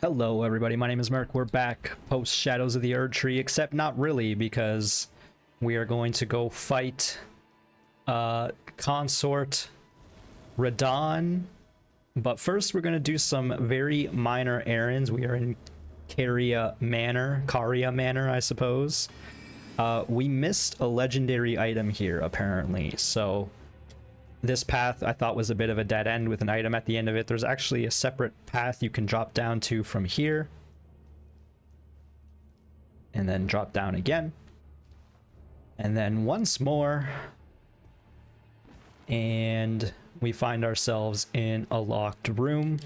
Hello everybody, my name is Merc. We're back post Shadows of the Erdtree, except not really, because we are going to go fight Consort Radon. But first we're going to do some very minor errands. We are in Caria Manor, I suppose. We missed a legendary item here, apparently, so this path I thought was a bit of a dead end with an item at the end of it. There's actually a separate path you can drop down to from here. And then drop down again. And then once more. And we find ourselves in a locked room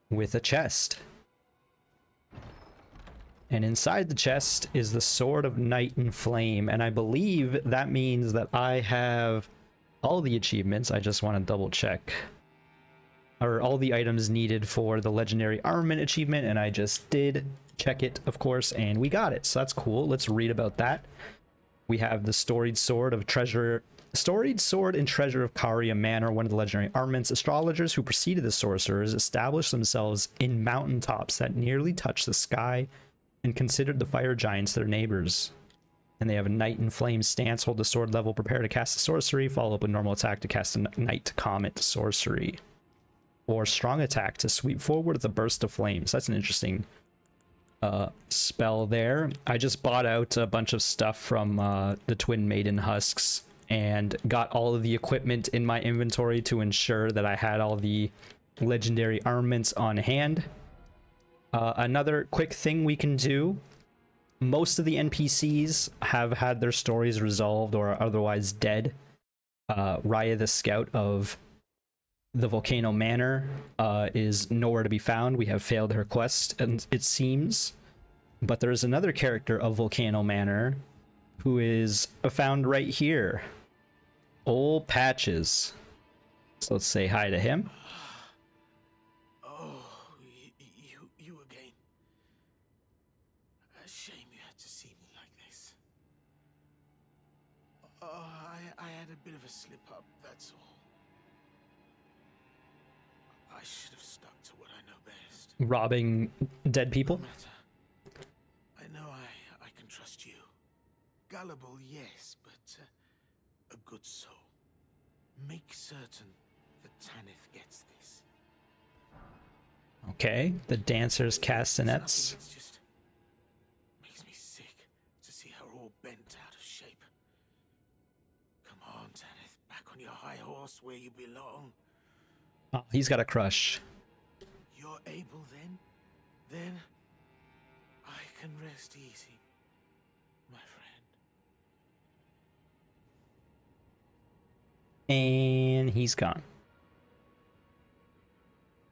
with a chest. And inside the chest is the Sword of Night and Flame, and I believe that means that I have all the achievements. I just want to double check. Or all the items needed for the Legendary Armament achievement, and I just did check it, of course, and we got it. So that's cool. Let's read about that. We have the Storied Sword and Treasure of Caria Manor, one of the legendary armaments. Astrologers who preceded the sorcerers established themselves in mountaintops that nearly touch the sky and considered the fire giants their neighbors. And they have a Night and Flame stance. Hold the sword level, prepare to cast a sorcery, follow up a normal attack to cast a Night Comet sorcery. Or strong attack to sweep forward with a burst of flames. That's an interesting spell there. I just bought out a bunch of stuff from the Twin Maiden Husks and got all of the equipment in my inventory to ensure that I had all the legendary armaments on hand. Another quick thing we can do, most of the NPCs have had their stories resolved or are otherwise dead. Raya the Scout of the Volcano Manor is nowhere to be found. We have failed her quest, and it seems. But there's another character of Volcano Manor who is found right here. Old Patches. So let's say hi to him. I had a bit of a slip up, that's all. I should have stuck to what I know best. Robbing dead people? No matter. I know I can trust you. Gullible, yes, but a good soul. Make certain that Tanith gets this. Okay, the dancers castanets. It just makes me sick to see her all bent out of shape. Come on, Tanith, back on your high horse where you belong. Oh, he's got a crush. You're able then? Then I can rest easy, my friend. And he's gone.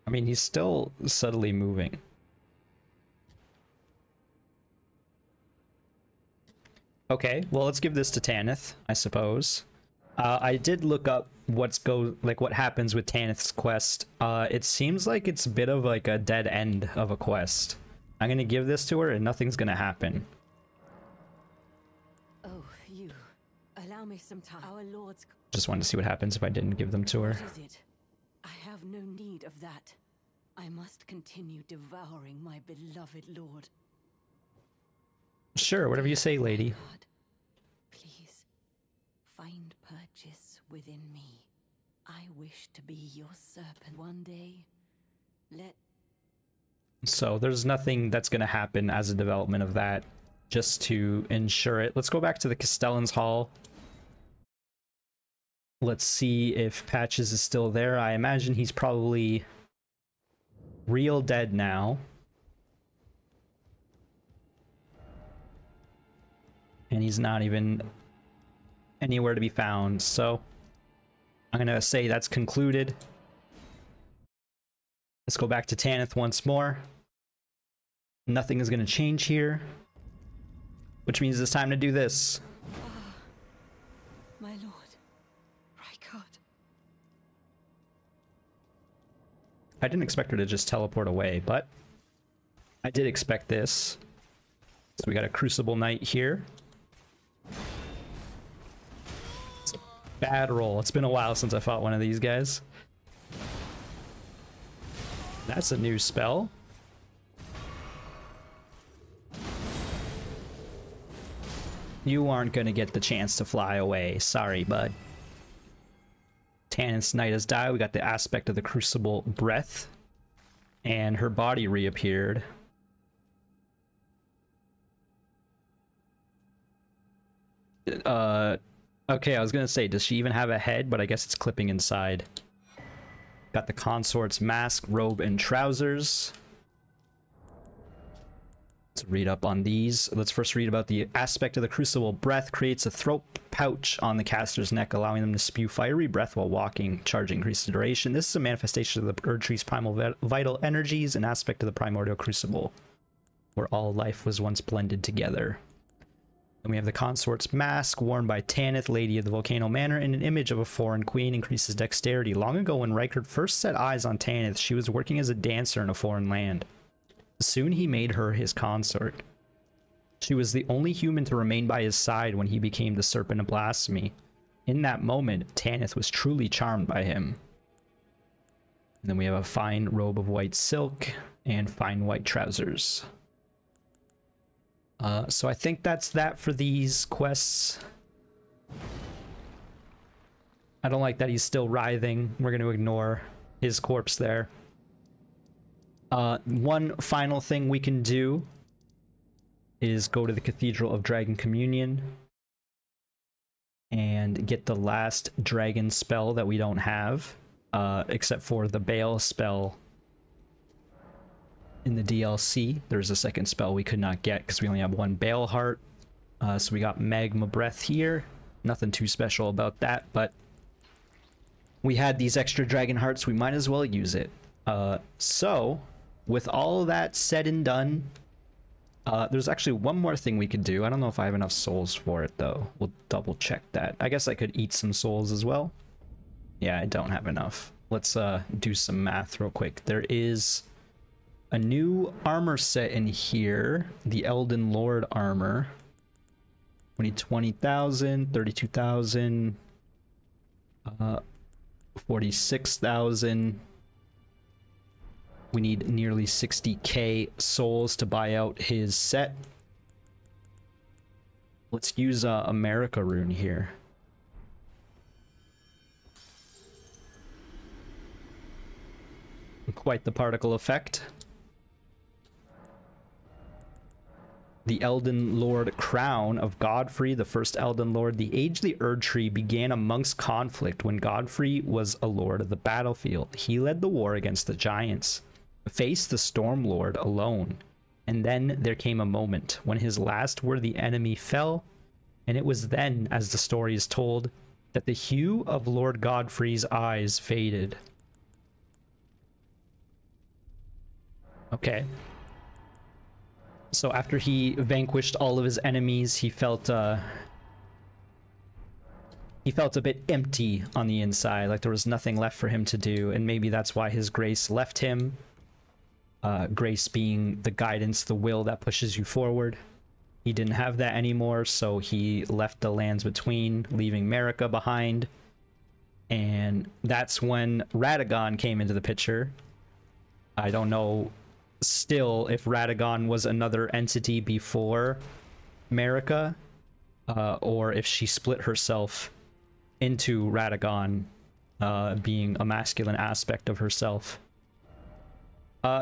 I mean, he's still subtly moving. Okay, well, let's give this to Tanith, I suppose. I did look up what happens with Tanith's quest. It seems like it's a bit of like a dead end of a quest. I'm gonna give this to her and nothing's gonna happen. Oh, you. Allow me some time. Our lords. Just wanted to see what happens if I didn't give them to her. What is it? I have no need of that. I must continue devouring my beloved lord. Sure, whatever you say, lady. God, please, find purchase within me. I wish to be your serpent one day. So there's nothing that's going to happen as a development of that, just to ensure it. Let's go back to the Castellan's Hall. Let's see if Patches is still there. I imagine he's probably real dead now. And he's not even anywhere to be found, so I'm gonna say that's concluded. Let's go back to Tanith once more. Nothing is gonna change here, which means it's time to do this. My lord, Rykard. I didn't expect her to just teleport away, but I did expect this. So we got a Crucible Knight here. Bad roll. It's been a while since I fought one of these guys. That's a new spell. You aren't gonna get the chance to fly away. Sorry, bud. Tanith's knight has died. We got the aspect of the Crucible Breath. And her body reappeared. Okay, I was gonna say, does she even have a head? But I guess it's clipping inside. Got the consort's mask, robe, and trousers. Let's read up on these. Let's first read about the aspect of the Crucible Breath. Creates a throat pouch on the caster's neck, allowing them to spew fiery breath while walking. Charge increases duration. This is a manifestation of the Erdtree's primal vital energies, an aspect of the primordial crucible, where all life was once blended together. Then we have the consort's mask, worn by Tanith, Lady of the Volcano Manor, and an image of a foreign queen. Increases dexterity. Long ago, when Rykard first set eyes on Tanith, she was working as a dancer in a foreign land. Soon he made her his consort. She was the only human to remain by his side when he became the Serpent of Blasphemy. In that moment, Tanith was truly charmed by him. And then we have a fine robe of white silk and fine white trousers. So I think that's that for these quests. I don't like that he's still writhing. We're going to ignore his corpse there. One final thing we can do is go to the Cathedral of Dragon Communion and get the last dragon spell that we don't have, except for the Bale spell in the DLC. There's a second spell we could not get because we only have one Bale heart. So we got Magma Breath here. Nothing too special about that, but we had these extra dragon hearts, we might as well use it. So with all of that said and done, there's actually one more thing we could do. I don't know if I have enough souls for it though. We'll double check that. I guess I could eat some souls as well. Yeah, I don't have enough. Let's do some math real quick. There is a new armor set in here, the Elden Lord armor. We need 20,000, 32,000, 46,000. We need nearly 60k souls to buy out his set. Let's use America rune here. Quite the particle effect. The Elden Lord crown of Godfrey, the first Elden Lord. The age of the Erdtree began amongst conflict when Godfrey was a lord of the battlefield. He led the war against the giants, faced the Stormlord alone, and then there came a moment when his last worthy enemy fell, and it was then, as the story is told, that the hue of Lord Godfrey's eyes faded. Okay. So after he vanquished all of his enemies, he felt a bit empty on the inside, like there was nothing left for him to do, and maybe that's why his grace left him. Grace being the guidance, the will that pushes you forward. He didn't have that anymore, so he left the lands between, leaving America behind. And that's when Radagon came into the picture. I don't know still if Radagon was another entity before America, or if she split herself into Radagon, being a masculine aspect of herself.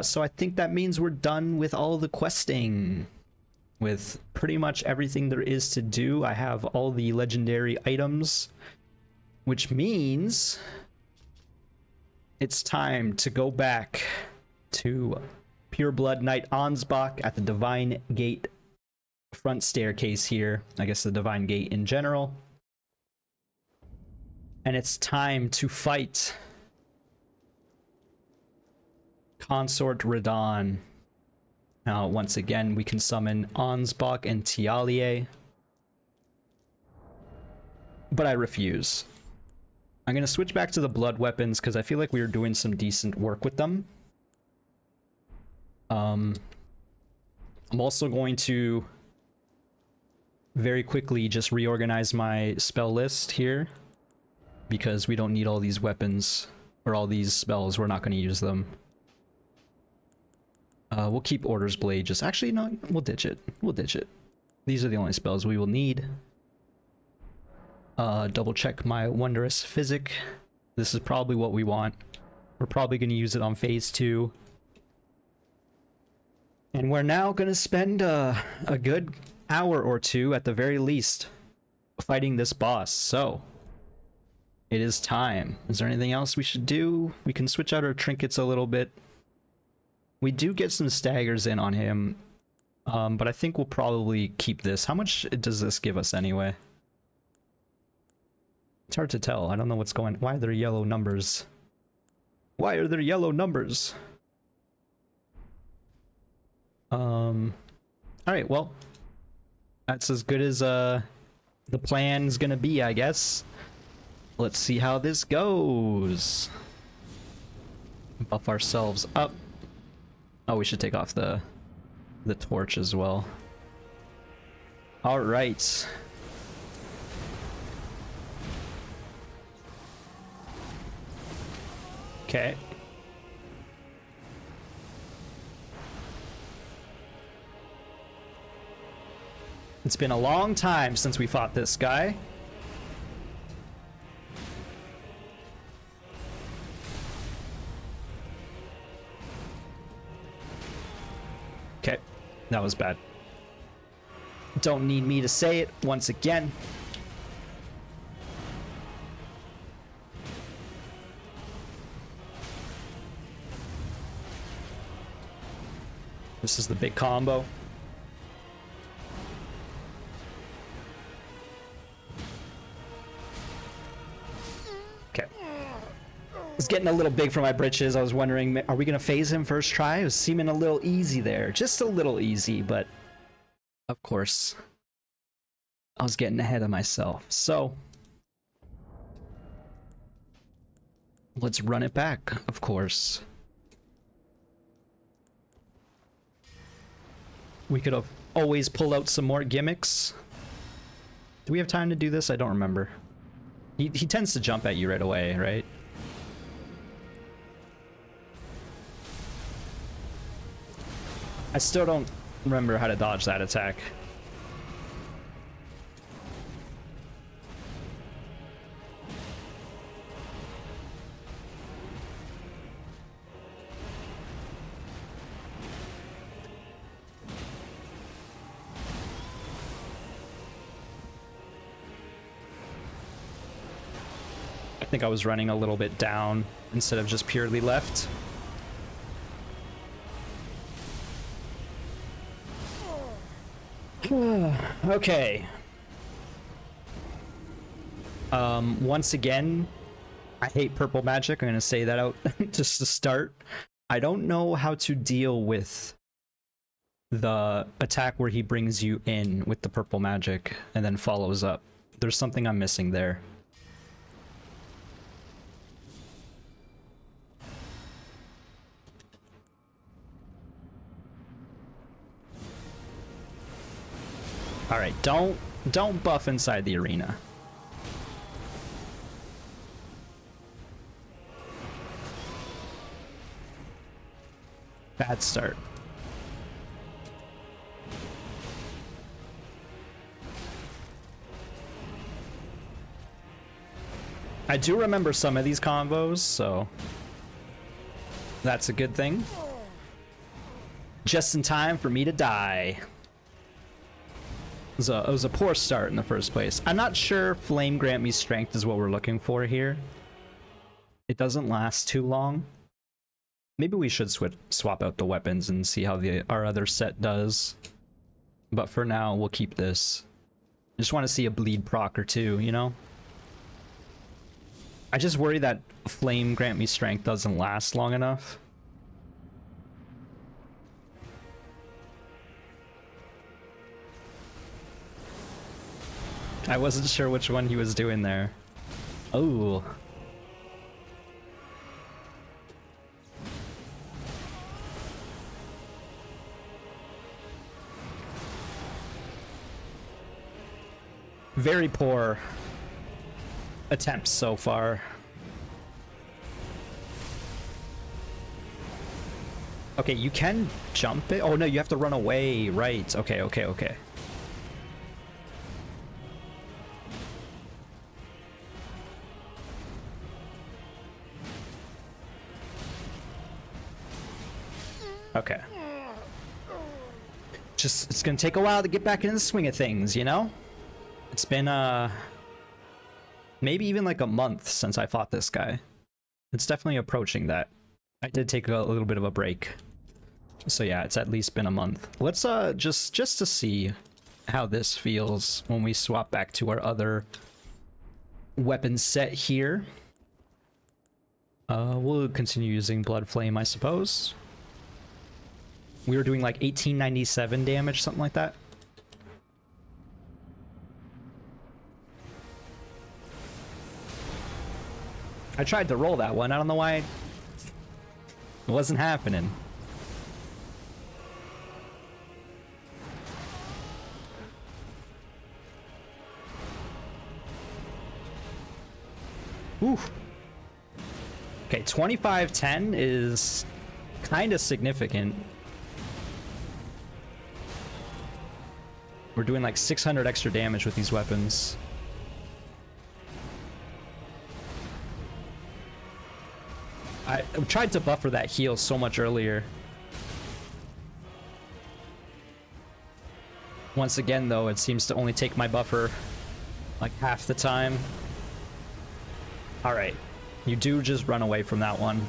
So I think that means we're done with all the questing. With pretty much everything there is to do. I have all the legendary items, which means it's time to go back to Pureblood Knight Ansbach at the Divine Gate front staircase here. I guess the Divine Gate in general. And it's time to fight Consort Radahn. Now, once again, we can summon Ansbach and Tialie. But I refuse. I'm going to switch back to the blood weapons because I feel like we were doing some decent work with them. I'm also going to very quickly just reorganize my spell list here, because we don't need all these weapons or all these spells. We're not going to use them. We'll keep Order's Blade. Just actually, no, we'll ditch it. We'll ditch it. These are the only spells we will need. Double check my Wondrous Physic. This is probably what we want. We're probably going to use it on phase 2. And we're now going to spend a good hour or two at the very least fighting this boss. So it is time. Is there anything else we should do? We can switch out our trinkets a little bit. We do get some staggers in on him, but I think we'll probably keep this. How much does this give us anyway? It's hard to tell. I don't know what's going. Why are there yellow numbers? Why are there yellow numbers? Alright, well, that's as good as the plan's gonna be, I guess. Let's see how this goes. Buff ourselves up. Oh, we should take off the torch as well. Alright. Okay. It's been a long time since we fought this guy. Okay, that was bad. Don't need me to say it once again. This is the big combo. Okay. It's getting a little big for my britches. I was wondering, are we going to phase him first try? It was seeming a little easy there. Just a little easy, but of course, I was getting ahead of myself. So, let's run it back, of course. We could have always pulled out some more gimmicks. Do we have time to do this? I don't remember. He tends to jump at you right away, right? I still don't remember how to dodge that attack. I think I was running a little bit down instead of just purely left. Okay. Once again, I hate purple magic. I'm gonna say that out just to start. I don't know how to deal with the attack where he brings you in with the purple magic and then follows up. There's something I'm missing there. All right, don't buff inside the arena. Bad start. I do remember some of these combos, so that's a good thing. Just in time for me to die. It was a poor start in the first place. I'm not sure Flame Grant Me Strength is what we're looking for here. It doesn't last too long. Maybe we should swap out the weapons and see how our other set does. But for now, we'll keep this. I just want to see a bleed proc or two, you know? I just worry that Flame Grant Me Strength doesn't last long enough. I wasn't sure which one he was doing there. Oh. Very poor attempts so far. Okay, you can jump it. Oh no, you have to run away. Right. Okay, okay, okay. Okay. Just, it's gonna take a while to get back into the swing of things, you know? It's been, maybe even like a month since I fought this guy. It's definitely approaching that. I did take a little bit of a break. So yeah, it's at least been a month. Let's, just to see how this feels when we swap back to our other weapon set here. We'll continue using Blood Flame, I suppose. We were doing like 1897 damage, something like that. I tried to roll that one. I don't know why it wasn't happening. Ooh. Okay, 2510 is kind of significant. We're doing like 600 extra damage with these weapons. I tried to buffer that heal so much earlier. Once again, though, it seems to only take my buffer like half the time. Alright. You do just run away from that one.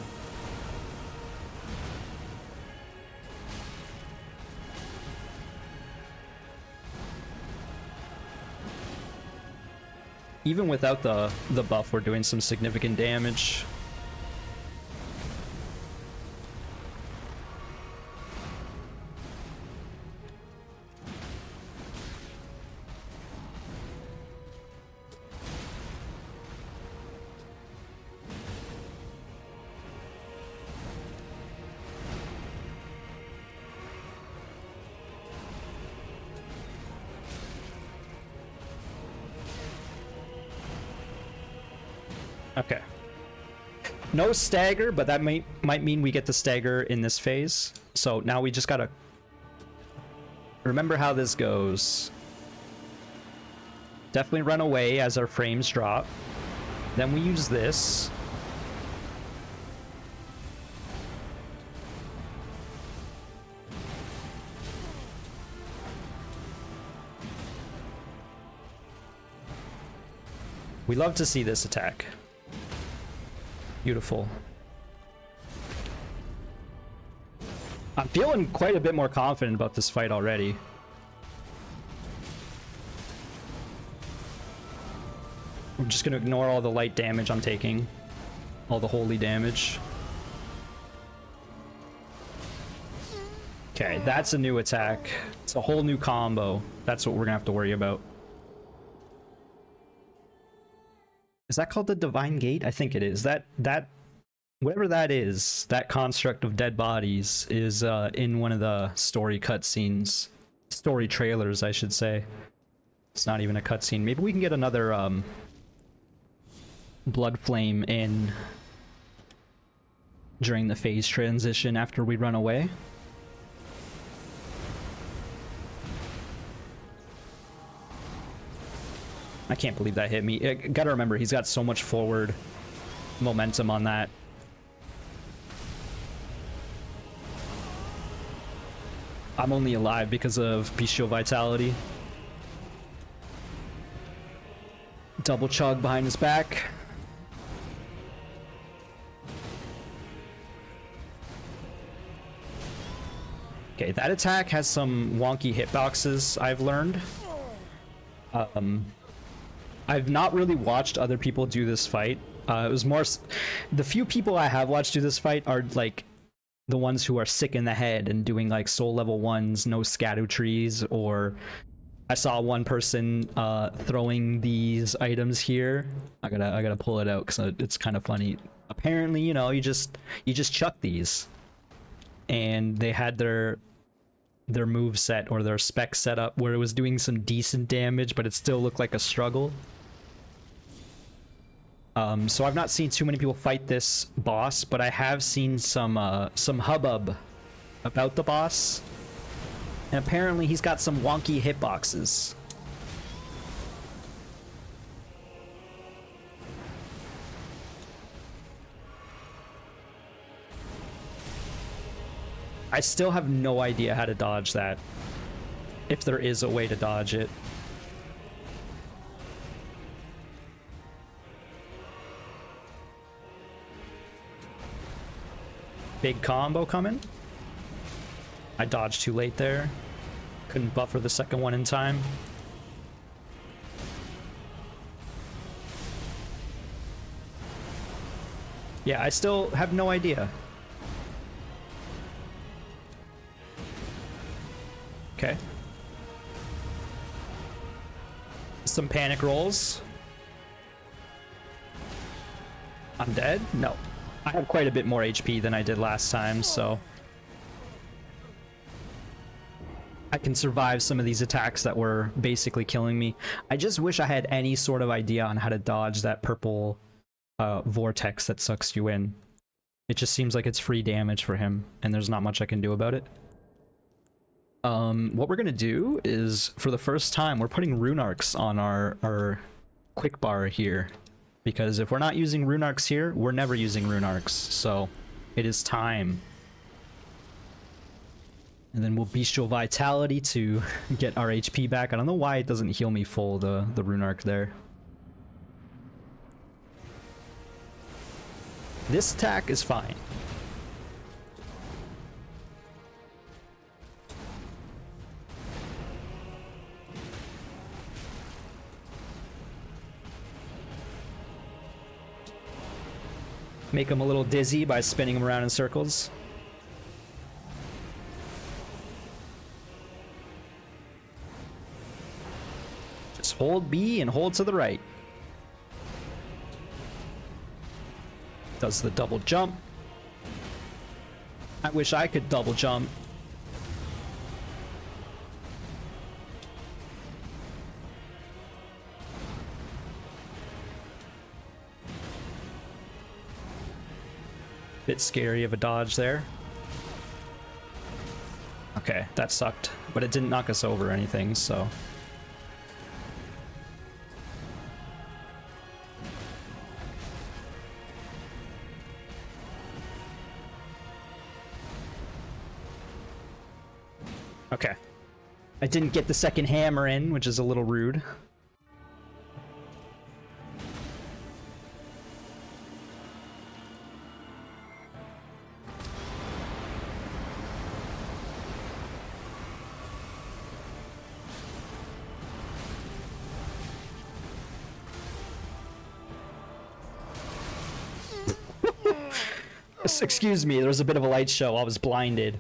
Even without the buff, we're doing some significant damage. Okay. No stagger, but that might mean we get the stagger in this phase. So now we just gotta remember how this goes. Definitely run away as our frames drop. Then we use this. We love to see this attack. Beautiful. I'm feeling quite a bit more confident about this fight already. I'm just gonna ignore all the light damage I'm taking. All the holy damage. Okay, that's a new attack. It's a whole new combo. That's what we're gonna have to worry about. Is that called the Divine Gate? I think it is. That whatever that is, that construct of dead bodies is in one of the story cutscenes. Story trailers, I should say. It's not even a cutscene. Maybe we can get another Blood Flame in during the phase transition after we run away. I can't believe that hit me. Gotta remember, he's got so much forward momentum on that. I'm only alive because of Bestial Vitality. Double chug behind his back. Okay, that attack has some wonky hitboxes, I've learned. I've not really watched other people do this fight. It was more... The few people I have watched do this fight are, like, the ones who are sick in the head and doing, like, soul level 1s, no scatter trees, or... I saw one person throwing these items here. I gotta pull it out because it's kind of funny. Apparently, you know, you just chuck these. And they had their move set or their spec set up where it was doing some decent damage, but it still looked like a struggle. So I've not seen too many people fight this boss, but I have seen some hubbub about the boss. And apparently he's got some wonky hitboxes. I still have no idea how to dodge that. If there is a way to dodge it. Big combo coming. I dodged too late there. Couldn't buffer the second one in time. Yeah, I still have no idea. Okay. Some panic rolls. I'm dead? No. I have quite a bit more HP than I did last time, so I can survive some of these attacks that were basically killing me. I just wish I had any sort of idea on how to dodge that purple vortex that sucks you in. It just seems like it's free damage for him, and there's not much I can do about it. What we're gonna do is, for the first time, we're putting rune arcs on our quick bar here. Because if we're not using rune arcs here, we're never using rune arcs. So, it is time. And then we'll bestial vitality to get our HP back. I don't know why it doesn't heal me full, the rune arc there. This attack is fine. Make him a little dizzy by spinning him around in circles. Just hold B and hold to the right. Does the double jump. I wish I could double jump. Bit scary of a dodge there. Okay, that sucked, but it didn't knock us over or anything, so. Okay. I didn't get the second hammer in, which is a little rude. Excuse me, there was a bit of a light show. I was blinded.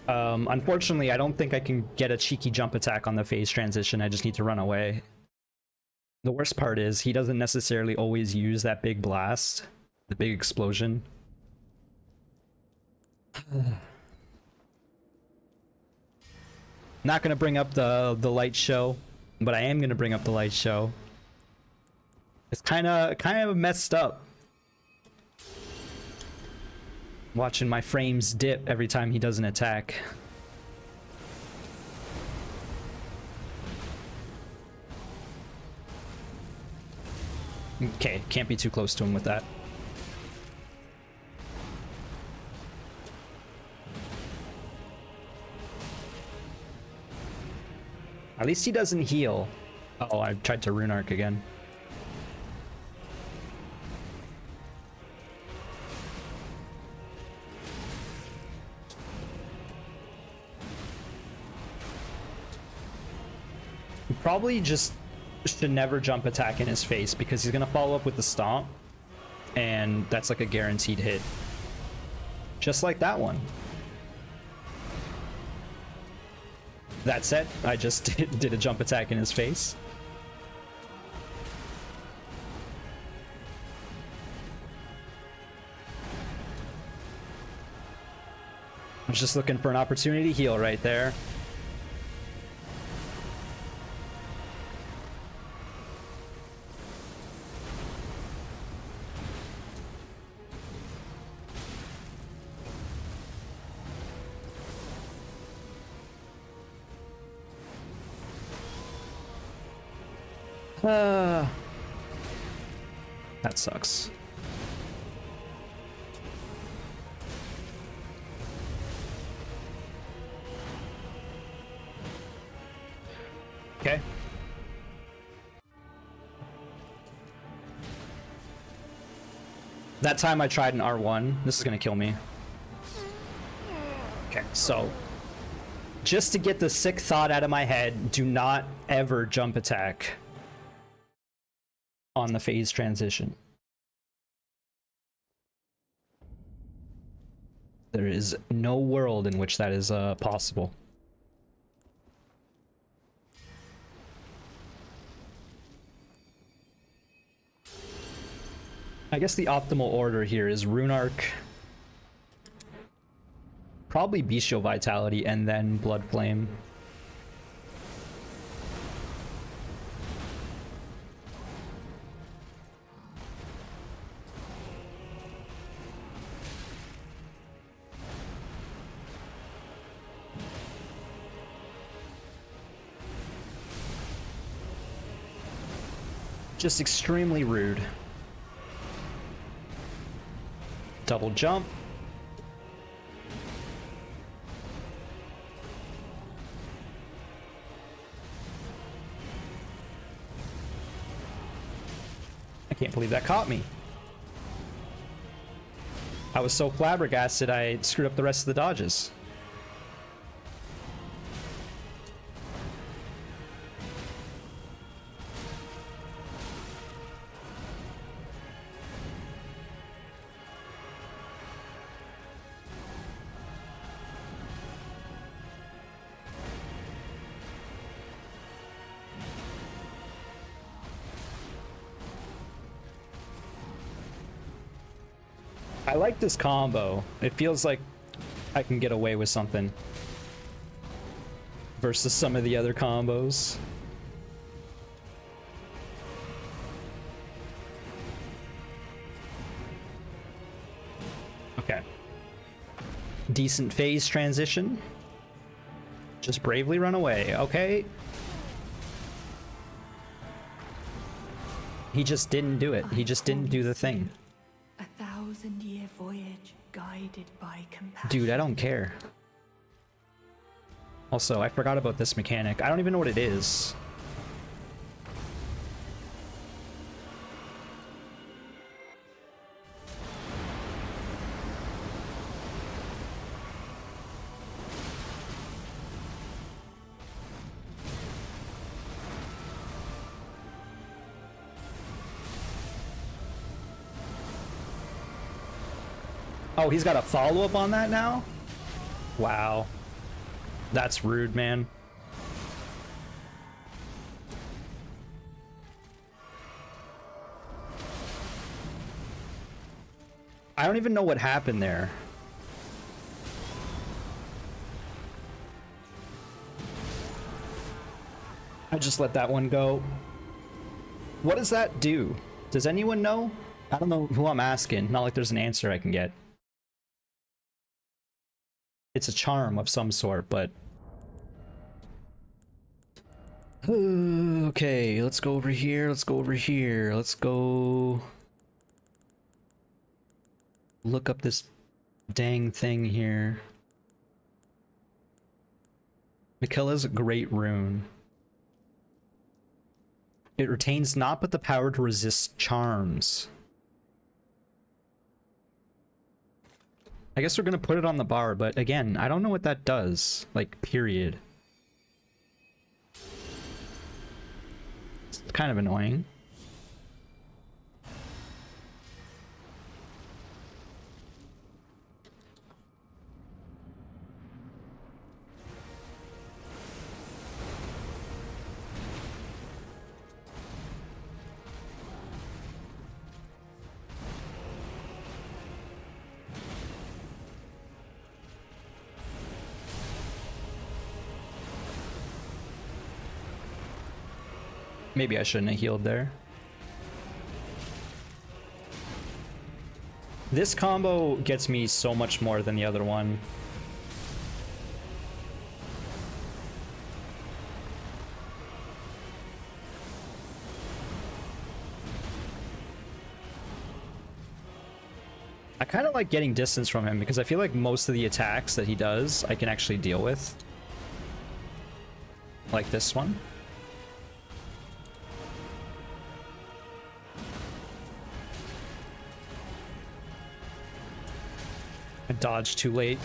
Unfortunately, I don't think I can get a cheeky jump attack on the phase transition. I just need to run away. The worst part is he doesn't necessarily always use that big blast, the big explosion. Not gonna bring up the light show, but I am gonna bring up the light show. It's kind of messed up. Watching my frames dip every time he does an attack. Okay, can't be too close to him with that. At least he doesn't heal. Uh-oh, I tried to rune arc again. Probably just should never jump attack in his face because he's gonna follow up with the stomp, and that's like a guaranteed hit. Just like that one. That said, I just did a jump attack in his face. I was just looking for an opportunity to heal right there. That sucks. Okay. That time I tried an R1. This is gonna kill me. Okay, so just to get the sick thought out of my head, do not ever jump attack on the phase transition. There is no world in which that is possible. I guess the optimal order here is Rune Arc, probably Bestial Vitality, and then Blood Flame. Just extremely rude. Double jump. I can't believe that caught me. I was so flabbergasted I screwed up the rest of the dodges. I like this combo. It feels like I can get away with something versus some of the other combos. Okay. Decent phase transition. Just bravely run away. Okay. He just didn't do it. He just didn't do the thing. 1,000-year voyage guided by compassion. Dude, I don't care. Also, I forgot about this mechanic. I don't even know what it is. Oh, he's got a follow-up on that now? Wow. That's rude, man. I don't even know what happened there. I just let that one go. What does that do? Does anyone know? I don't know who I'm asking. Not like there's an answer I can get. It's a charm of some sort, but... Okay, let's go over here, let's go over here, let's go... Look up this dang thing here. Miquella's Great Rune. It retains not but the power to resist charms. I guess we're gonna put it on the bar, but again, I don't know what that does. Like, period. It's kind of annoying. Maybe I shouldn't have healed there. This combo gets me so much more than the other one. I kind of like getting distance from him because I feel like most of the attacks that he does I can actually deal with. Like this one. I dodged too late.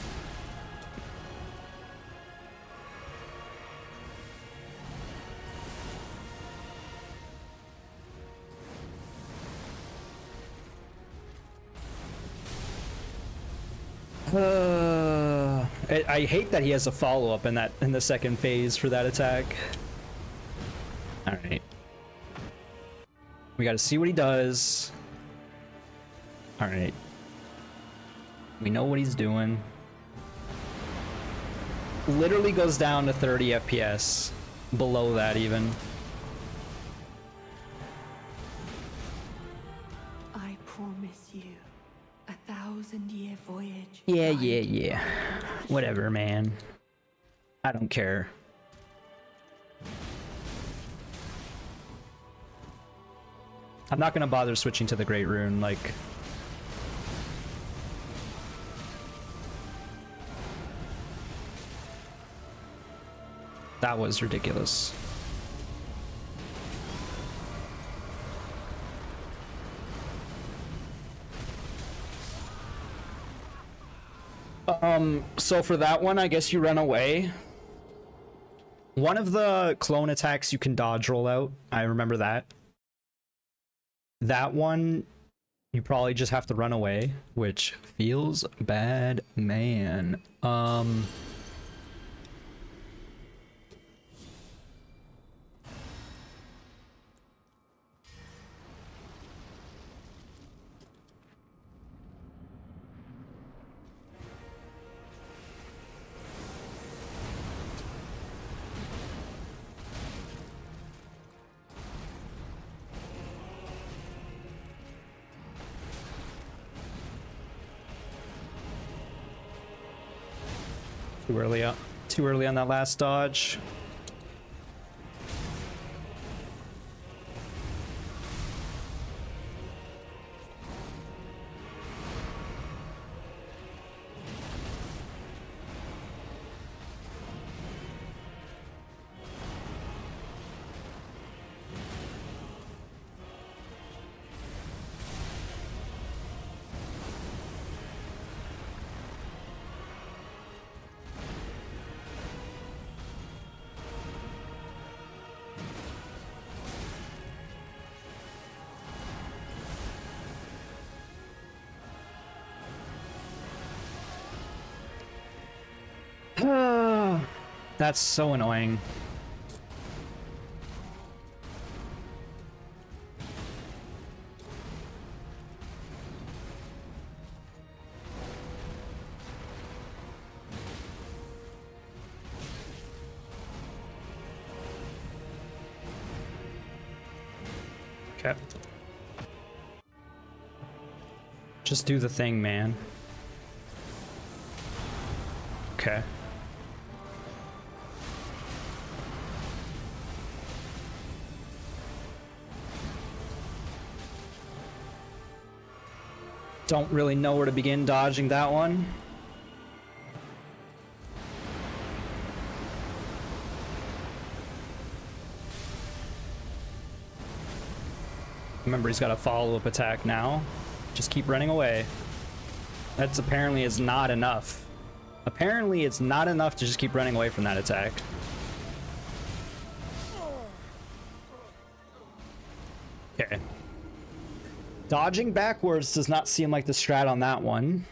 I hate that he has a follow-up in the second phase for that attack. All right, we got to see what he does. All right, we know what he's doing. Literally goes down to 30 FPS, below that even. I promise you 1,000-year voyage. Yeah. Whatever, man. I don't care. I'm not gonna bother switching to the Great Rune, like... That was ridiculous. So for that one, I guess you run away. One of the clone attacks you can dodge roll out. I remember that. That one, you probably just have to run away, which feels bad, man. Too early on that last dodge. That's so annoying. Okay. Just do the thing, man. Okay. Don't really know where to begin dodging that one. Remember, he's got a follow-up attack now. Just keep running away. That's apparently is not enough. Apparently it's not enough to just keep running away from that attack. Okay. Dodging backwards does not seem like the strat on that one.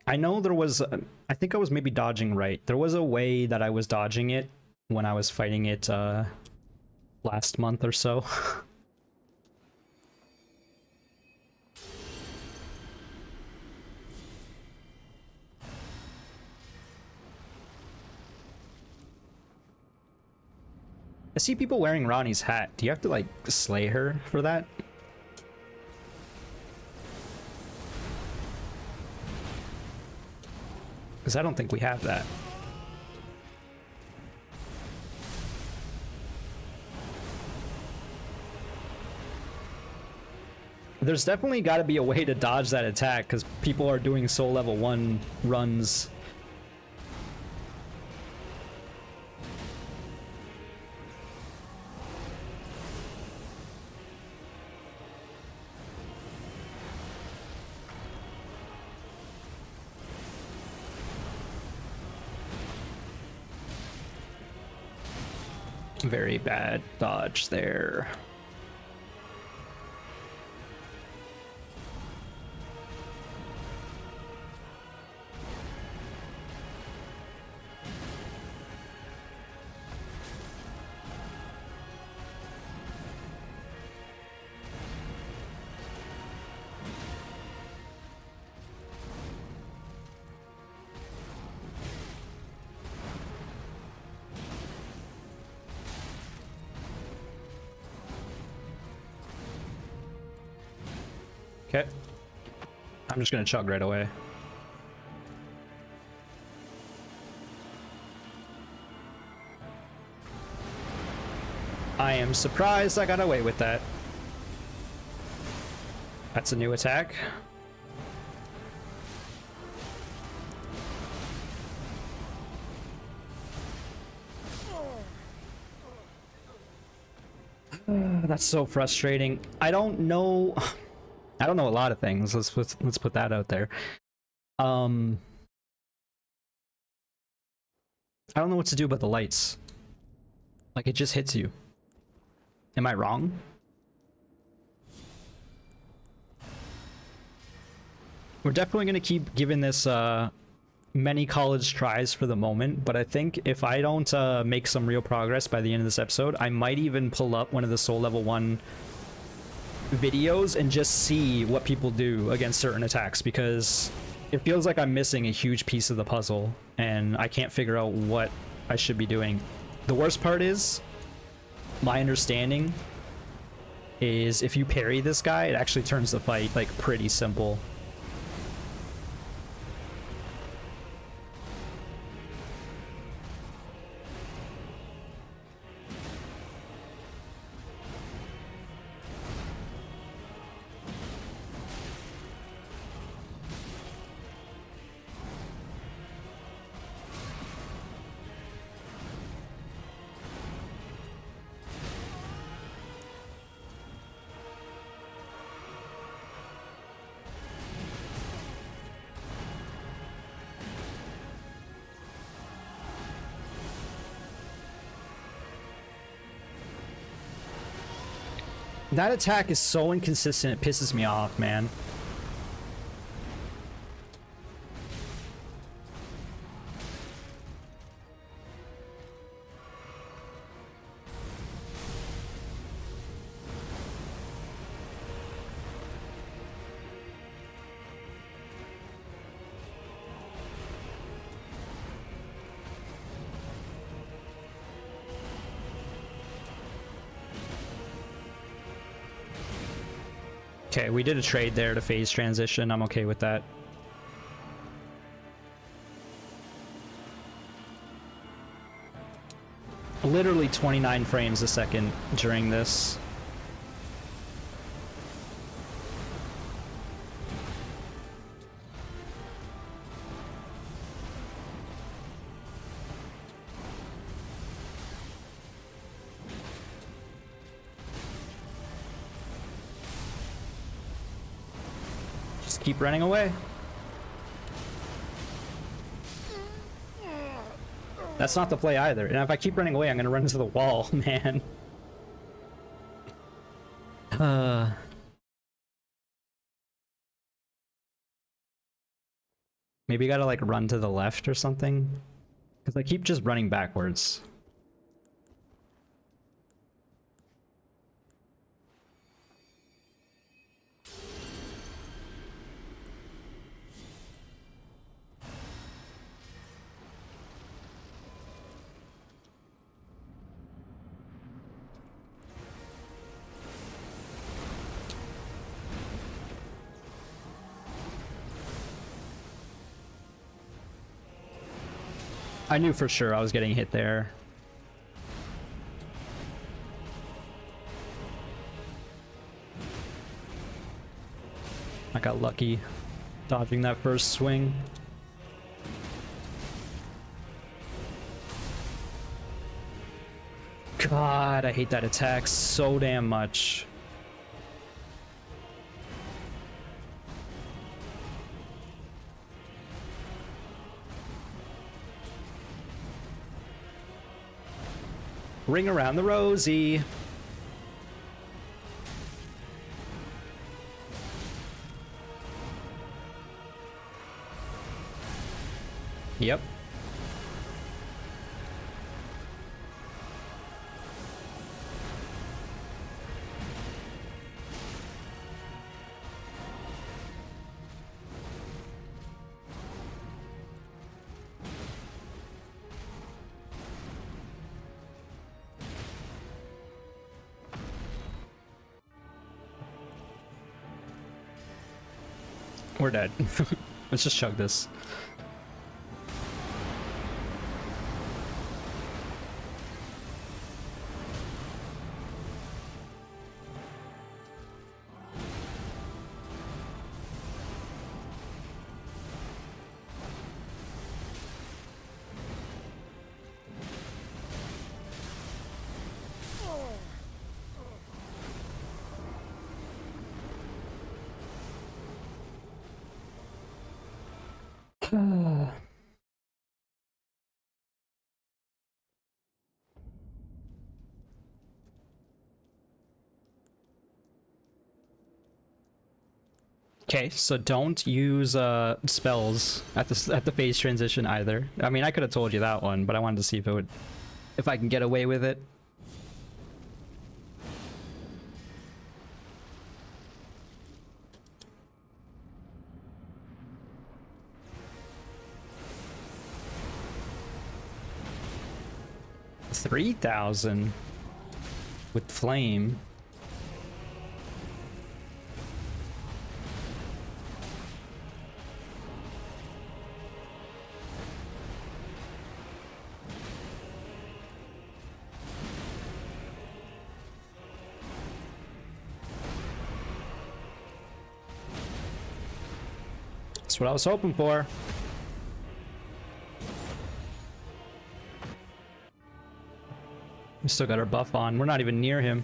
I know there was... I think I was maybe dodging right. There was a way that I was dodging it when I was fighting it last month or so. I see people wearing Ronnie's hat. Do you have to, like, slay her for that? Because I don't think we have that. There's definitely got to be a way to dodge that attack because people are doing soul level 1 runs. Very bad dodge there. Okay. I'm just gonna chug right away. I am surprised I got away with that. That's a new attack. That's so frustrating. I don't know a lot of things. Let's put that out there. I don't know what to do about the lights. Like, it just hits you. Am I wrong? We're definitely going to keep giving this many college tries for the moment, but I think if I don't make some real progress by the end of this episode, I might even pull up one of the Soul Level 1 videos and just see what people do against certain attacks, because it feels like I'm missing a huge piece of the puzzle and I can't figure out what I should be doing. The worst part is, my understanding is if you parry this guy, it actually turns the fight like pretty simple. That attack is so inconsistent, it pisses me off, man. Okay, we did a trade there to phase transition. I'm okay with that. Literally 29 frames a second during this. Keep running away. That's not the play either. And if I keep running away, I'm gonna run into the wall, man. Maybe you gotta like run to the left or something, because I keep just running backwards. I knew for sure I was getting hit there. I got lucky dodging that first swing. God, I hate that attack so damn much. Ring around the rosy. Yep. We're dead. Let's just chug this. Okay, so don't use spells at the phase transition either. I mean, I could have told you that one, but I wanted to see if I can get away with it. $3,000 with flame. That's what I was hoping for. We still got our buff on. We're not even near him.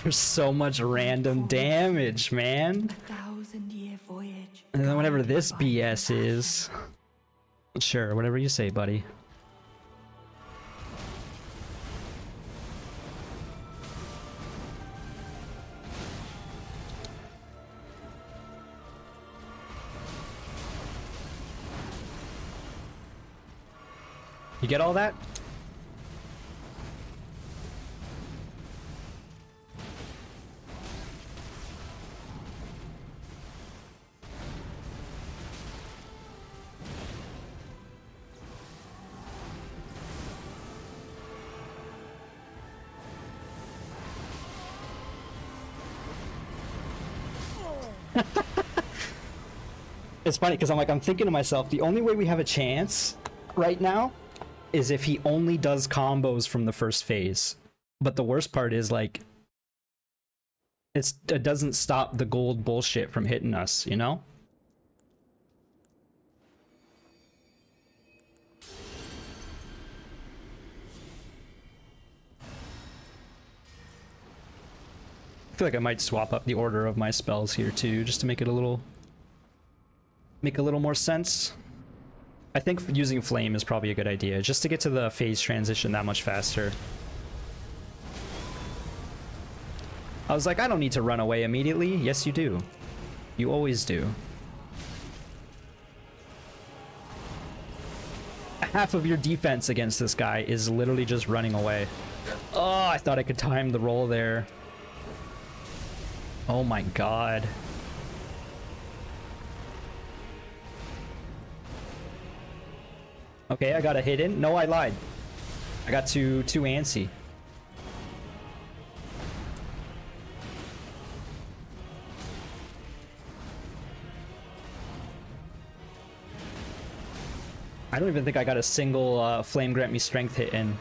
There's so much random damage, man. And then whatever this BS is. Sure, whatever you say, buddy. You get all that? It's funny because I'm thinking to myself, the only way we have a chance right now is if he only does combos from the first phase. But the worst part is, like, it doesn't stop the gold bullshit from hitting us, you know? I feel like I might swap up the order of my spells here too, just to make it make a little more sense. I think using flame is probably a good idea, just to get to the phase transition that much faster. I was like, I don't need to run away immediately. Yes, you do. You always do. Half of your defense against this guy is literally just running away. Oh, I thought I could time the roll there. Oh my god. Okay, I got a hit in. No, I lied. I got too antsy. I don't even think I got a single flame grant me strength hit in.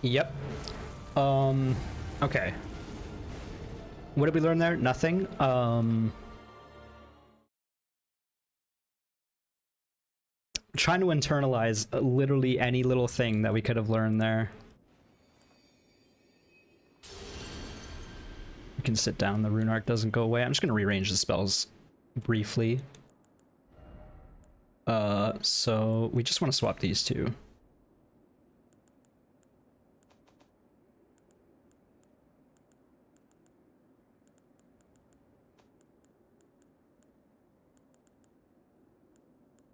Yep. Okay. What did we learn there? Nothing. Trying to internalize literally any little thing that we could have learned there. We can sit down, the rune arc doesn't go away. I'm just gonna rearrange the spells briefly. So we just want to swap these two.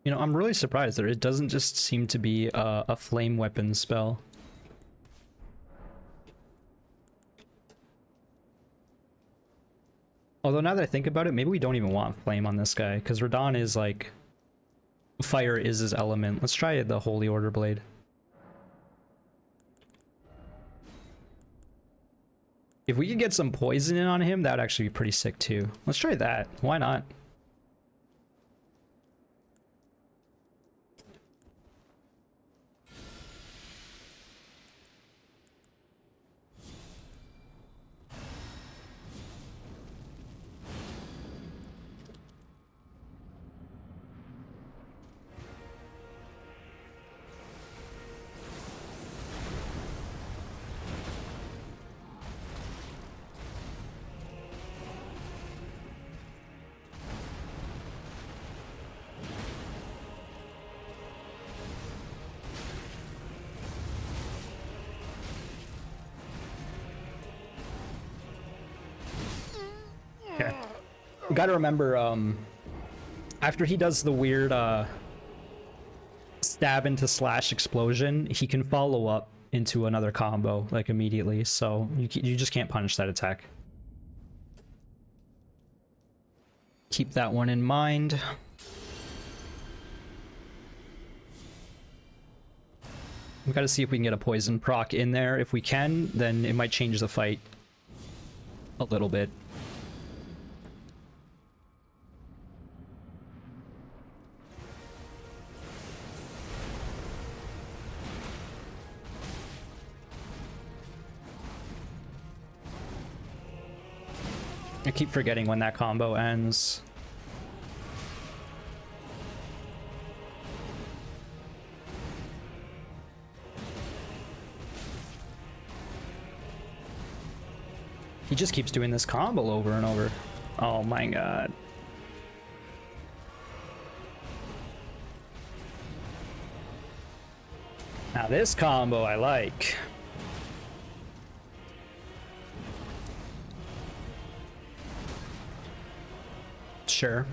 You know, I'm really surprised that it doesn't just seem to be a flame weapon spell. Although now that I think about it, maybe we don't even want flame on this guy, because Radahn is like... Fire is his element. Let's try the Holy Order Blade. If we could get some poison in on him, that would actually be pretty sick too. Let's try that. Why not? Gotta remember, after he does the weird stab into slash explosion, he can follow up into another combo like immediately, so you just can't punish that attack. Keep that one in mind. We gotta see if we can get a poison proc in there. If we can, then it might change the fight a little bit. I keep forgetting when that combo ends. He just keeps doing this combo over and over. Oh my god. Now this combo I like. Sure.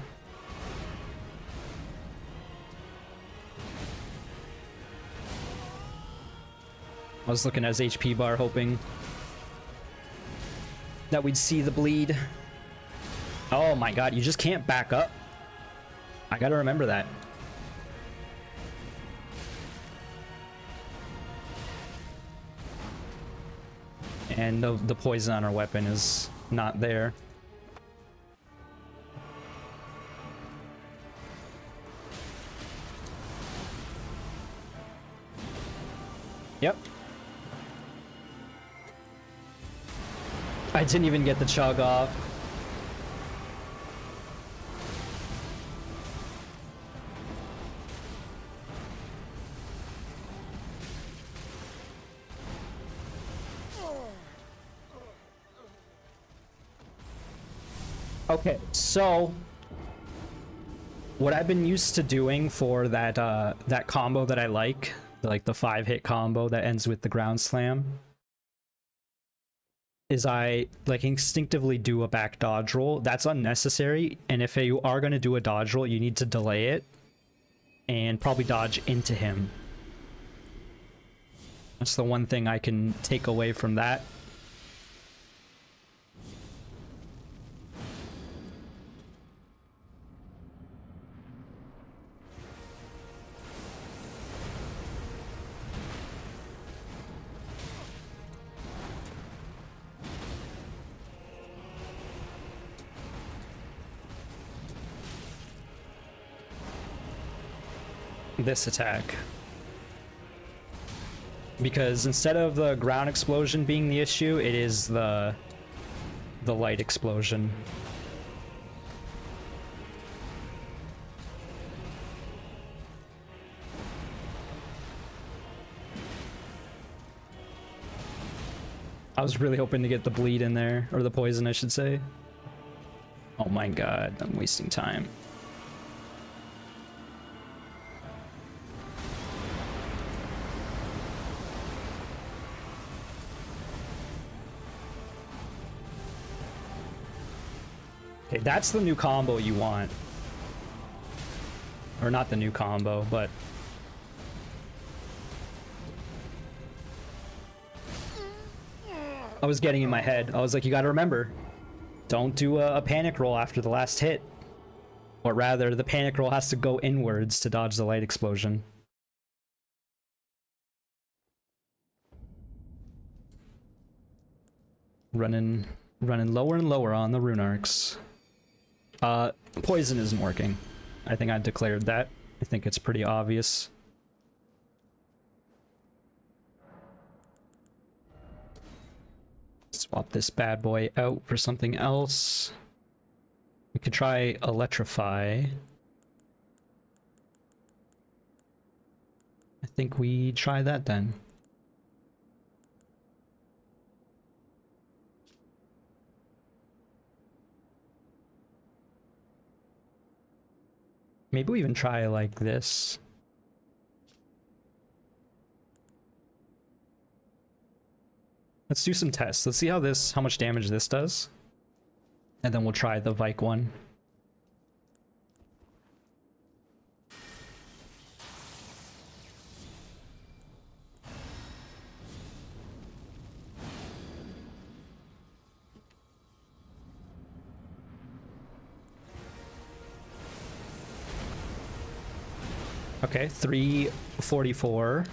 I was looking at his HP bar hoping that we'd see the bleed. Oh my god, you just can't back up. I gotta remember that. And the poison on our weapon is not there. Yep. I didn't even get the chug off. Okay, so what I've been used to doing for that that combo that I like the 5-hit combo that ends with the ground slam, is I like instinctively do a back dodge roll. That's unnecessary, and if you are going to do a dodge roll, you need to delay it and probably dodge into him. That's the one thing I can take away from that. This attack, because instead of the ground explosion being the issue, it is the light explosion. I was really hoping to get the bleed in there, or the poison I should say. Oh my god, I'm wasting time. Okay, that's the new combo you want. Or not the new combo, but... I was getting in my head. I was like, you gotta remember, don't do a panic roll after the last hit. Or rather, the panic roll has to go inwards to dodge the light explosion. Running lower and lower on the rune arcs. Poison isn't working. I think I declared that. I think it's pretty obvious. Swap this bad boy out for something else. We could try Electrify. I think we try that then. Maybe we even try like this. Let's do some tests. Let's see how much damage this does. And then we'll try the Vike one. Okay, 344.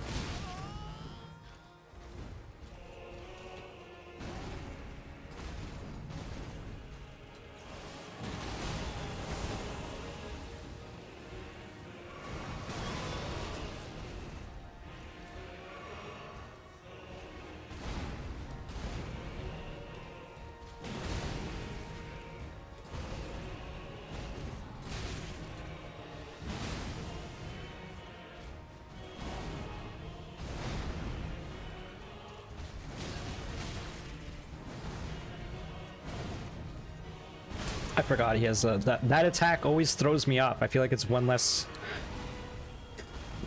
I forgot he has that attack always throws me off. I feel like it's one less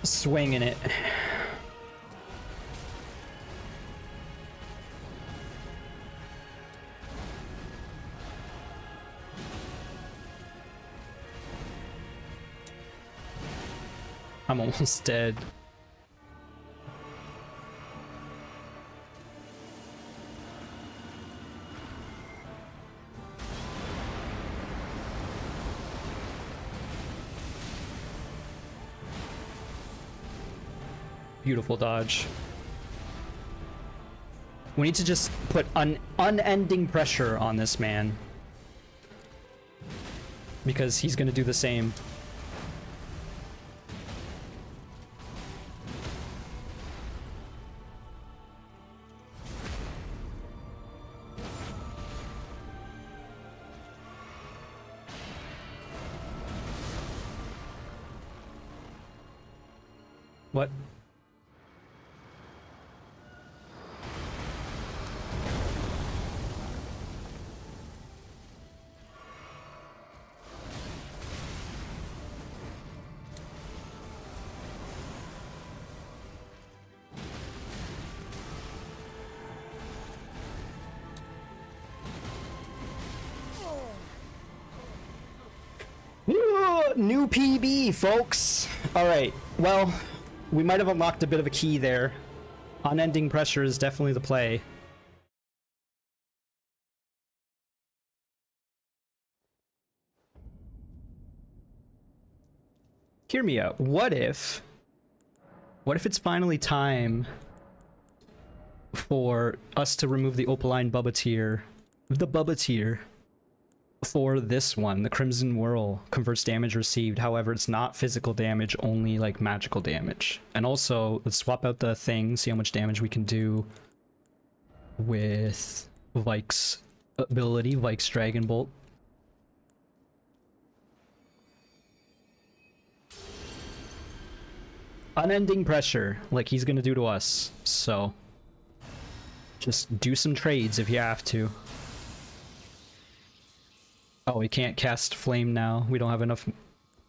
swing in it. I'm almost dead. Beautiful dodge. We need to just put unending pressure on this man, because he's gonna do the same. What? New PB, folks. All right. Well, we might have unlocked a bit of a key there. Unending pressure is definitely the play. Hear me out. What if it's finally time for us to remove the opaline Bubba tier, for this one? The Crimson Whirl converts damage received. However, it's not physical damage, only like magical damage. And also, let's swap out the thing, see how much damage we can do with Vike's ability, Vike's Dragon Bolt. Unending pressure, like he's gonna do to us. So, just do some trades if you have to. Oh, we can't cast Flame now. We don't have enough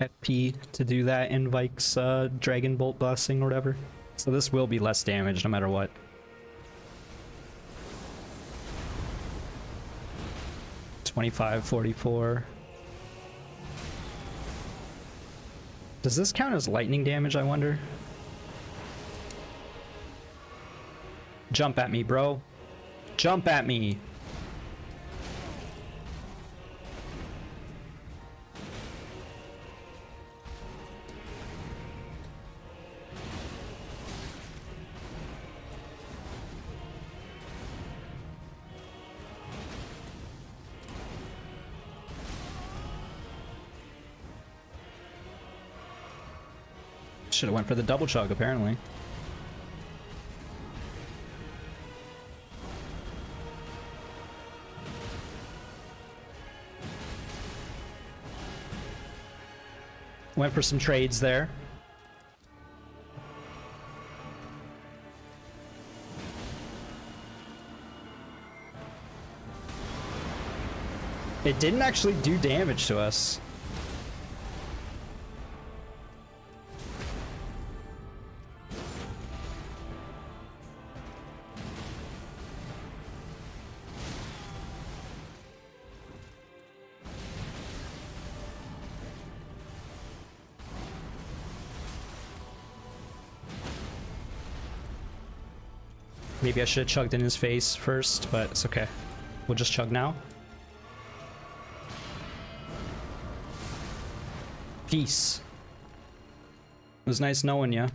FP to do that in Vike's Dragon Bolt Blessing or whatever. So this will be less damage no matter what. $25.44. Does this count as lightning damage, I wonder? Jump at me, bro. Jump at me. Should have went for the double chug, apparently. Went for some trades there. It didn't actually do damage to us. Maybe I should have chugged in his face first, but it's okay. We'll just chug now. Peace. It was nice knowing ya.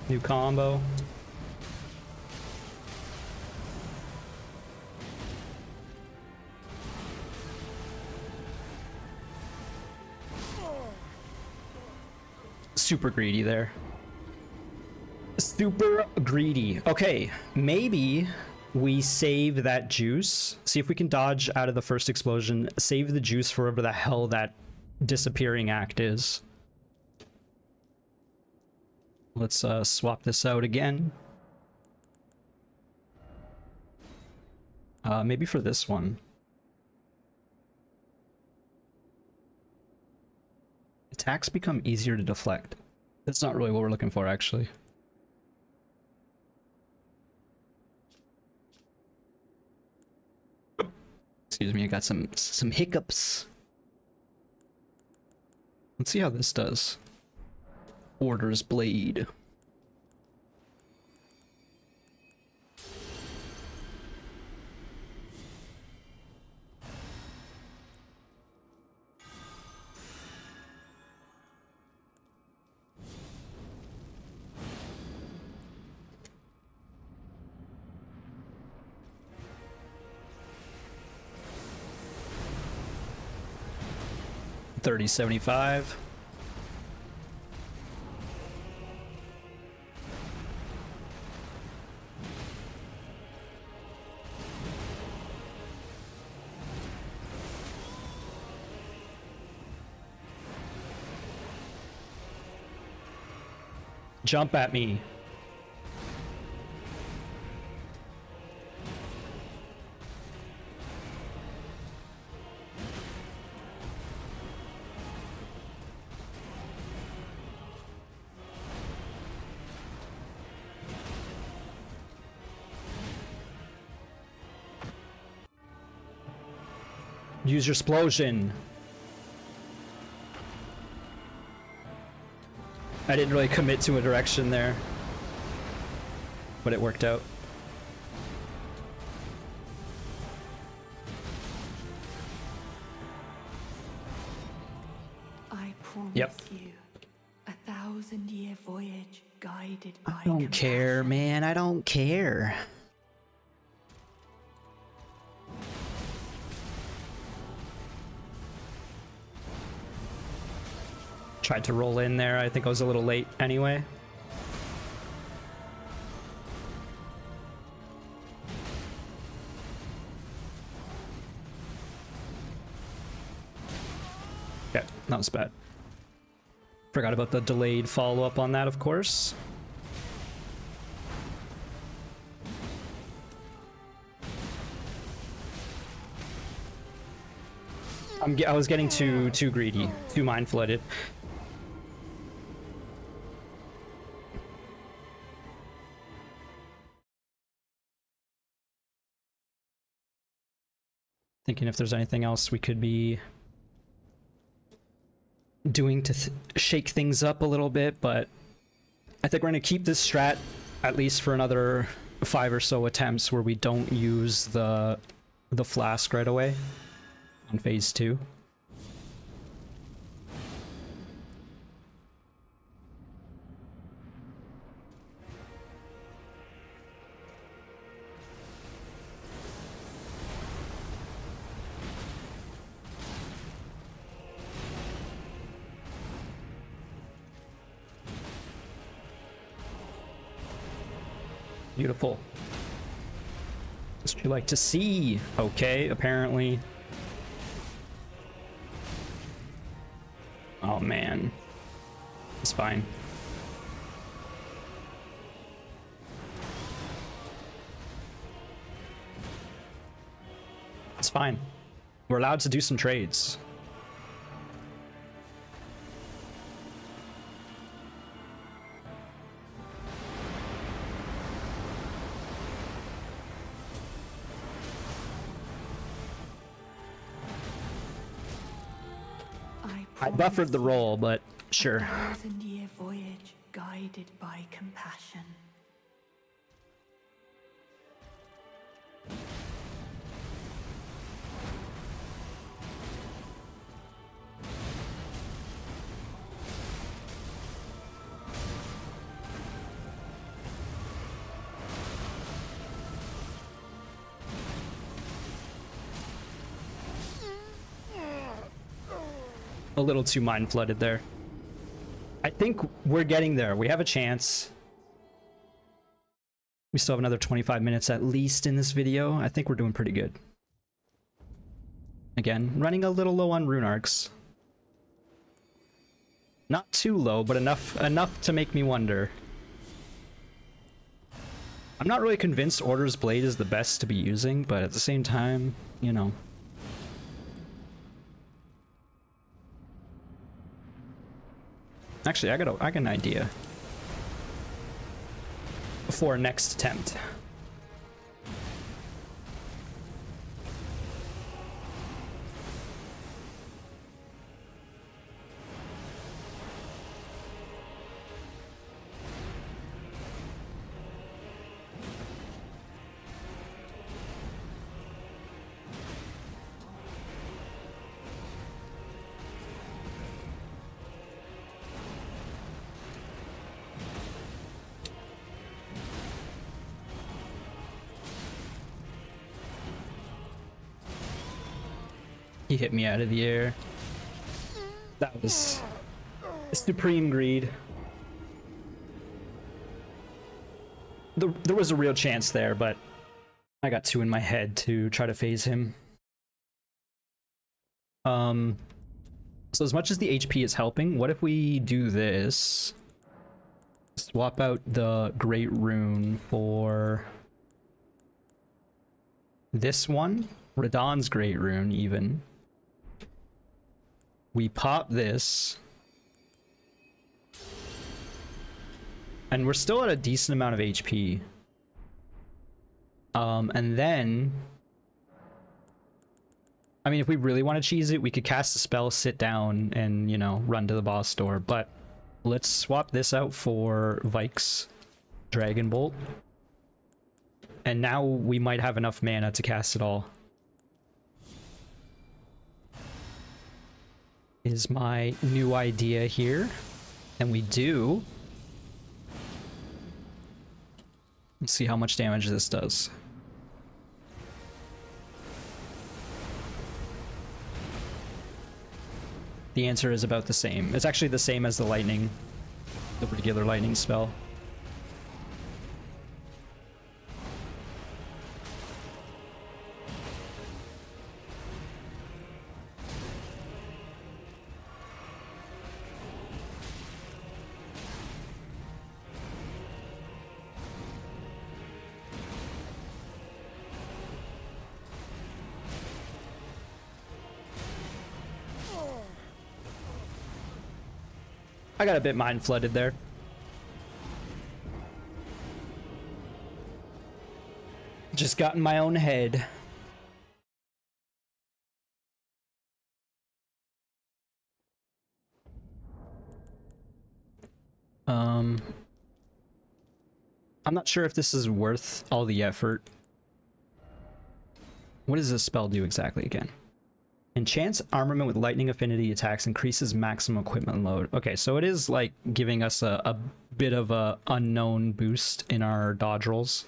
New combo. Super greedy there. Super greedy. Okay, maybe we save that juice. See if we can dodge out of the first explosion. Save the juice for whatever the hell that disappearing act is. Let's swap this out again. Maybe for this one. Attacks become easier to deflect. That's not really what we're looking for, actually. Excuse me, I got some hiccups. Let's see how this does. Order's Blade. $30.75. Jump at me. Use your explosion. I didn't really commit to a direction there, but it worked out. I promise Yep. you, 1,000-year voyage guided by I don't care, compassion. man. I don't care. Tried to roll in there. I think I was a little late anyway. Okay, that was bad. Forgot about the delayed follow-up on that, of course. I was getting too greedy, too mind-flooded. Thinking if there's anything else we could be doing to shake things up a little bit, but I think we're going to keep this strat at least for another 5 or so attempts where we don't use the flask right away on phase 2. Beautiful. That's what you like to see. Okay, apparently. Oh man. It's fine. It's fine. We're allowed to do some trades. I buffered the roll, but sure. 1,000-year voyage guided by compassion. A little too mind-flooded there. I think we're getting there. We have a chance. We still have another 25 minutes at least in this video. I think we're doing pretty good. Again, running a little low on rune arcs. Not too low, but enough to make me wonder. I'm not really convinced Order's Blade is the best to be using, but at the same time, you know. Actually, I got an idea for next attempt. He hit me out of the air. That was supreme greed. There was a real chance there, but I got too in my head to try to phase him. So as much as the HP is helping, what if we do this? Swap out the Great Rune for this one. Radahn's Great Rune, even. We pop this. And we're still at a decent amount of HP. And then... I mean, if we really want to cheese it, we could cast a spell, sit down, and, you know, run to the boss door. But let's swap this out for Vike's Dragon Bolt. And now we might have enough mana to cast it all. Is my new idea here. And we do. Let's see how much damage this does. The answer is about the same. It's actually the same as the lightning, the regular lightning spell. I got a bit mind flooded there. Just got in my own head. I'm not sure if this is worth all the effort. What does this spell do exactly again? Enchants armament with lightning affinity attacks, increases maximum equipment load. Okay, so it is like giving us a bit of a unknown boost in our dodge rolls.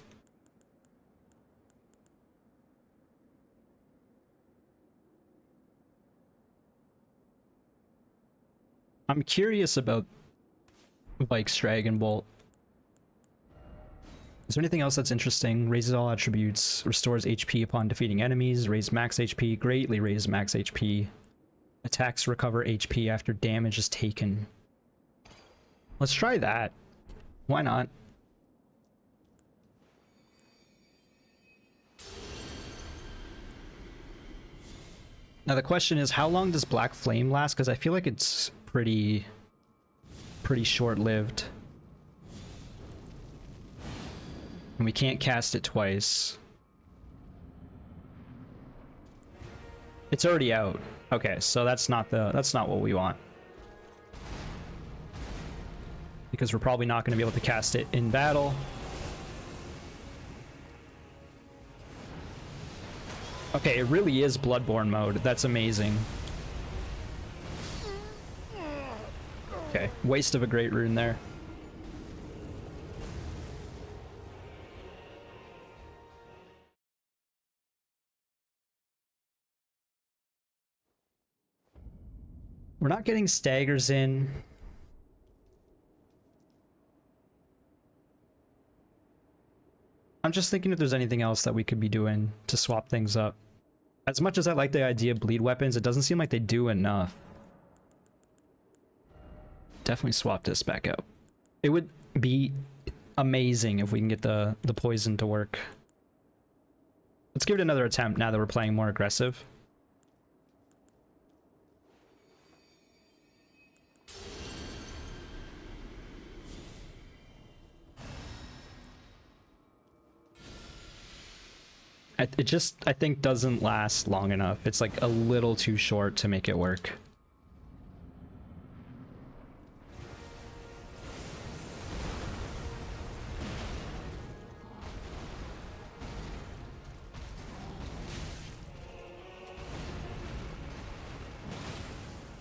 I'm curious about Vike's Dragon Bolt. Is there anything else that's interesting? Raises all attributes, restores HP upon defeating enemies, raise max HP, greatly raise max HP. Attacks recover HP after damage is taken. Let's try that. Why not? Now the question is, how long does Black Flame last? Because I feel like it's pretty short-lived. And we can't cast it twice. It's already out. Okay, so that's not what we want. Because we're probably not going to be able to cast it in battle. Okay, it really is Bloodborne mode. That's amazing. Okay, waste of a Great Rune there. We're not getting staggers in. I'm just thinking if there's anything else that we could be doing to swap things up. As much as I like the idea of bleed weapons, it doesn't seem like they do enough. Definitely swap this back out. It would be amazing if we can get the poison to work. Let's give it another attempt now that we're playing more aggressive. It just, I think, doesn't last long enough. It's like a little too short to make it work.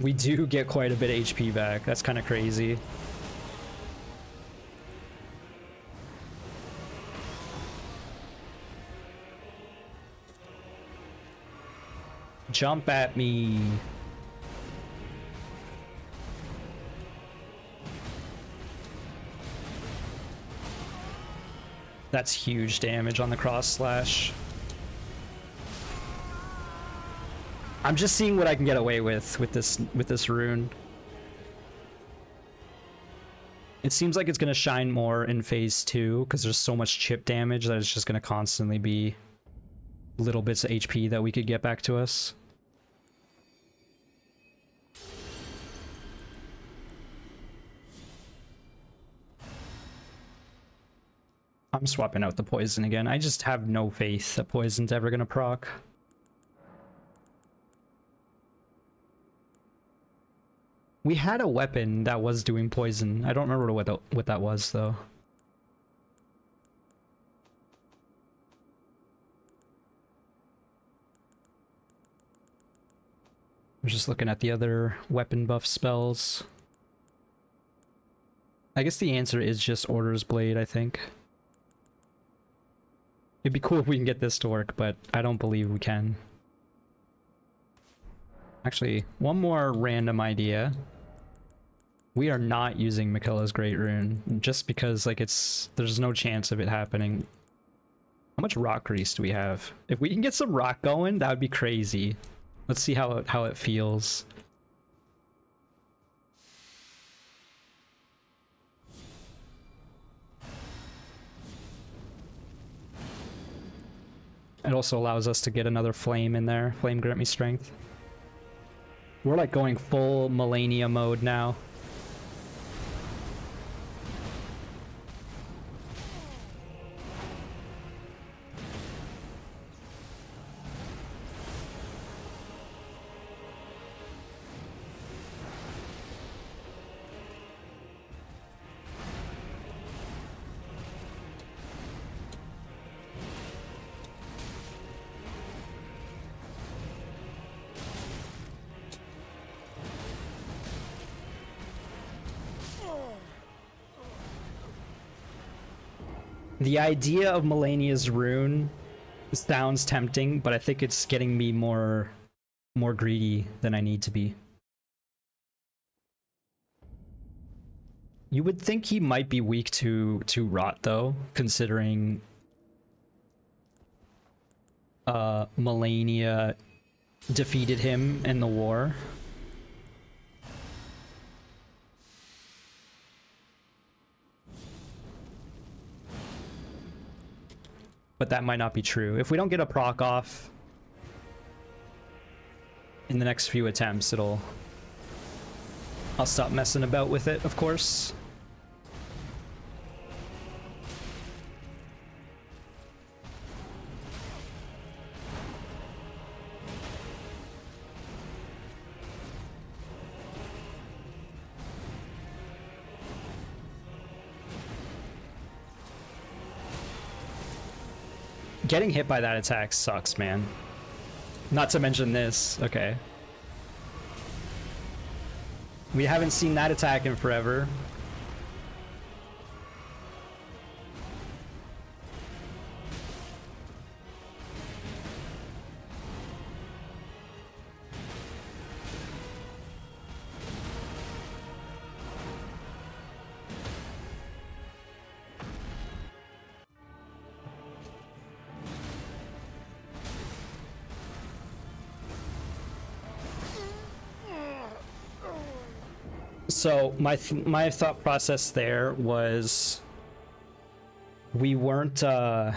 We do get quite a bit of HP back. That's kind of crazy. Jump at me. That's huge damage on the cross slash. I'm just seeing what I can get away with this rune. It seems like it's going to shine more in phase 2 because there's so much chip damage that it's just going to constantly be little bits of HP that we could get back to us. I'm swapping out the poison again. I just have no faith that poison's ever going to proc. We had a weapon that was doing poison. I don't remember what that was, though. I'm just looking at the other weapon buff spells. I guess the answer is just Order's Blade, I think. It'd be cool if we can get this to work, but I don't believe we can. Actually, one more random idea. We are not using Miquella's Great Rune, just because, like, there's no chance of it happening. How much rock grease do we have? If we can get some rock going, that would be crazy. Let's see how it feels. It also allows us to get another flame in there. Flame grant me strength. We're like going full Malenia mode now. The idea of Malenia's rune sounds tempting, but I think it's getting me more greedy than I need to be. You would think he might be weak to rot though, considering Malenia defeated him in the war. But that might not be true. If we don't get a proc off in the next few attempts, I'll stop messing about with it, of course. Getting hit by that attack sucks, man. Not to mention this. Okay. We haven't seen that attack in forever. So my thought process there was we weren't or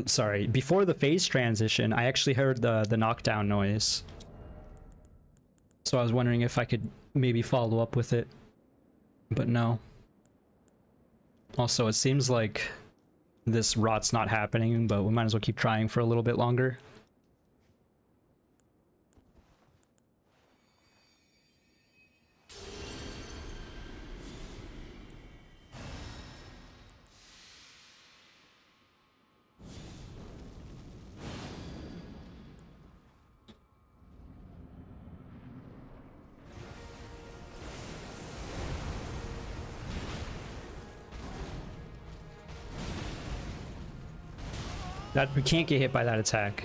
sorry, before the phase transition I actually heard the knockdown noise, so I was wondering if I could maybe follow up with it, but no. Also, it seems like this rot's not happening, but we might as well keep trying for a little bit longer. That we can't get hit by that attack.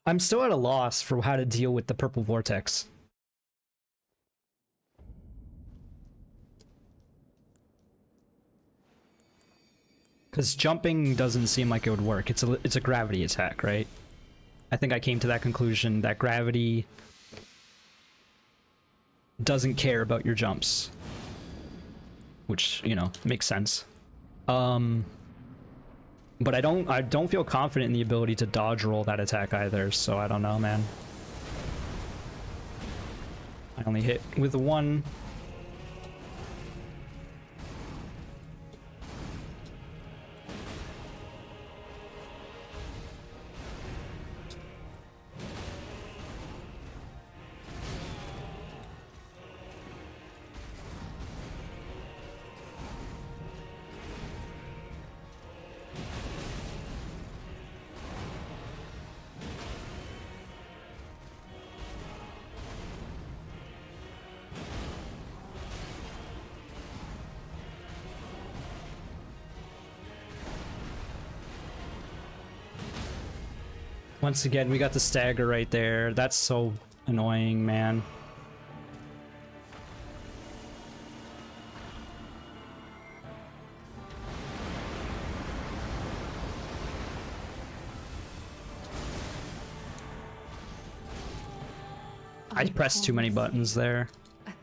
I'm still at a loss for how to deal with the purple vortex. Because jumping doesn't seem like it would work. It's a gravity attack, right? I think I came to that conclusion that gravity doesn't care about your jumps. Which, you know, makes sense. But I don't feel confident in the ability to dodge roll that attack either, so I don't know, man. I only hit with one. Once again, we got the stagger right there. That's so annoying, man. I pressed too many buttons there.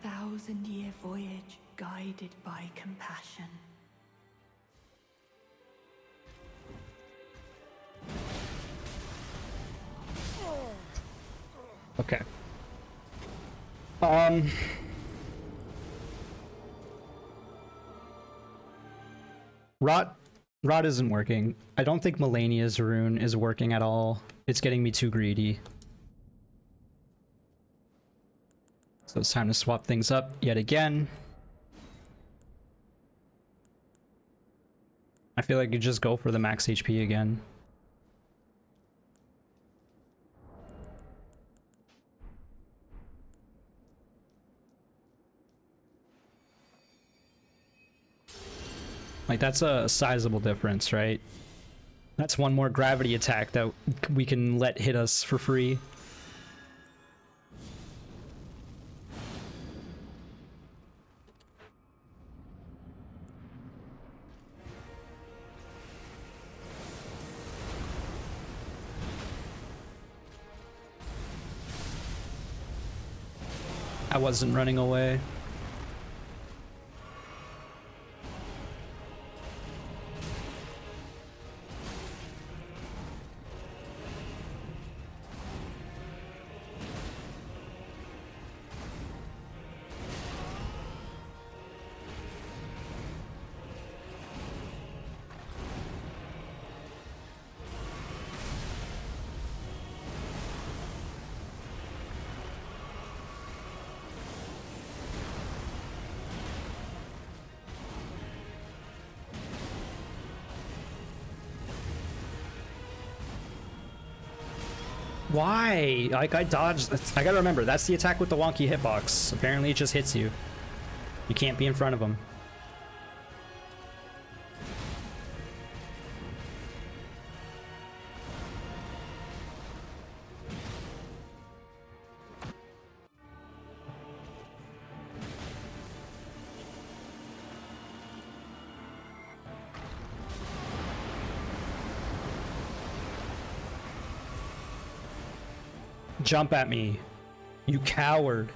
1,000-year voyage guided by compassion. Okay. Rot isn't working. I don't think Melania's rune is working at all. It's getting me too greedy. So it's time to swap things up yet again. I feel like you just go for the max HP again. Like, that's a sizable difference, right? That's one more gravity attack that we can let hit us for free. I wasn't running away. Why? Like, I dodged. I gotta remember, that's the attack with the wonky hitbox. Apparently it just hits you. You can't be in front of him. Jump at me, you coward.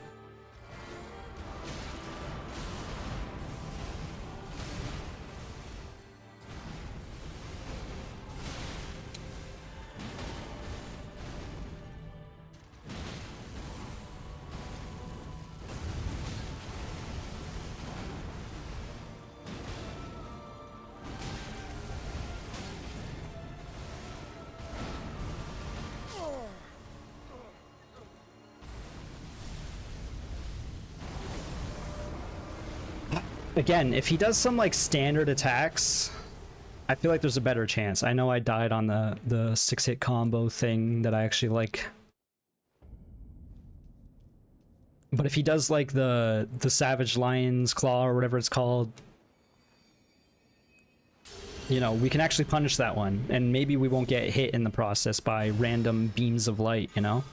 Again, if he does some like standard attacks, I feel like there's a better chance. I know I died on the 6-hit combo thing that I actually like. But if he does like the Savage Lion's Claw or whatever it's called, you know, we can actually punish that one, and maybe we won't get hit in the process by random beams of light, you know?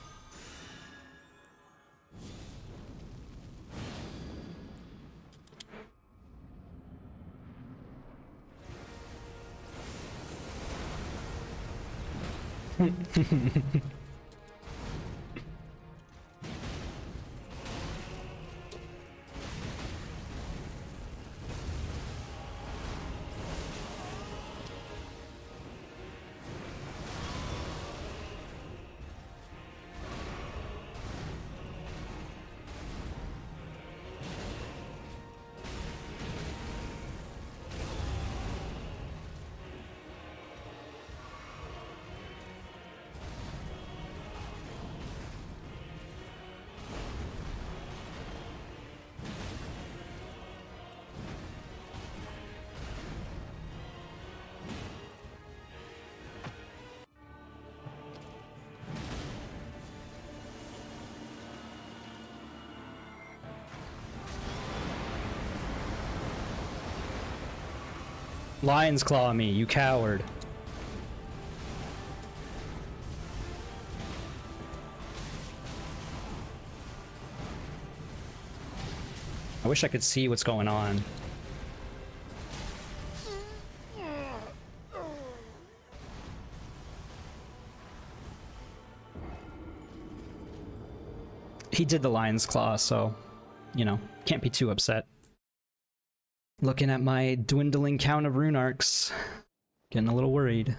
Lion's claw me, you coward. I wish I could see what's going on. He did the lion's claw, so, you know, can't be too upset. Looking at my dwindling count of rune arcs, getting a little worried.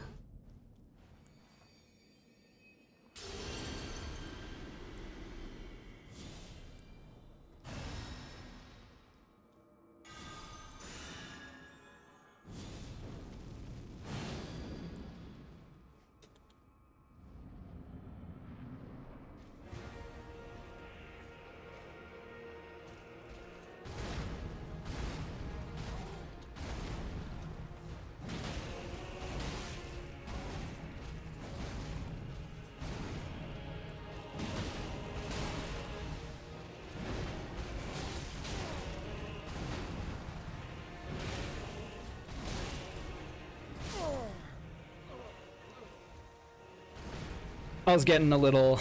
I was getting a little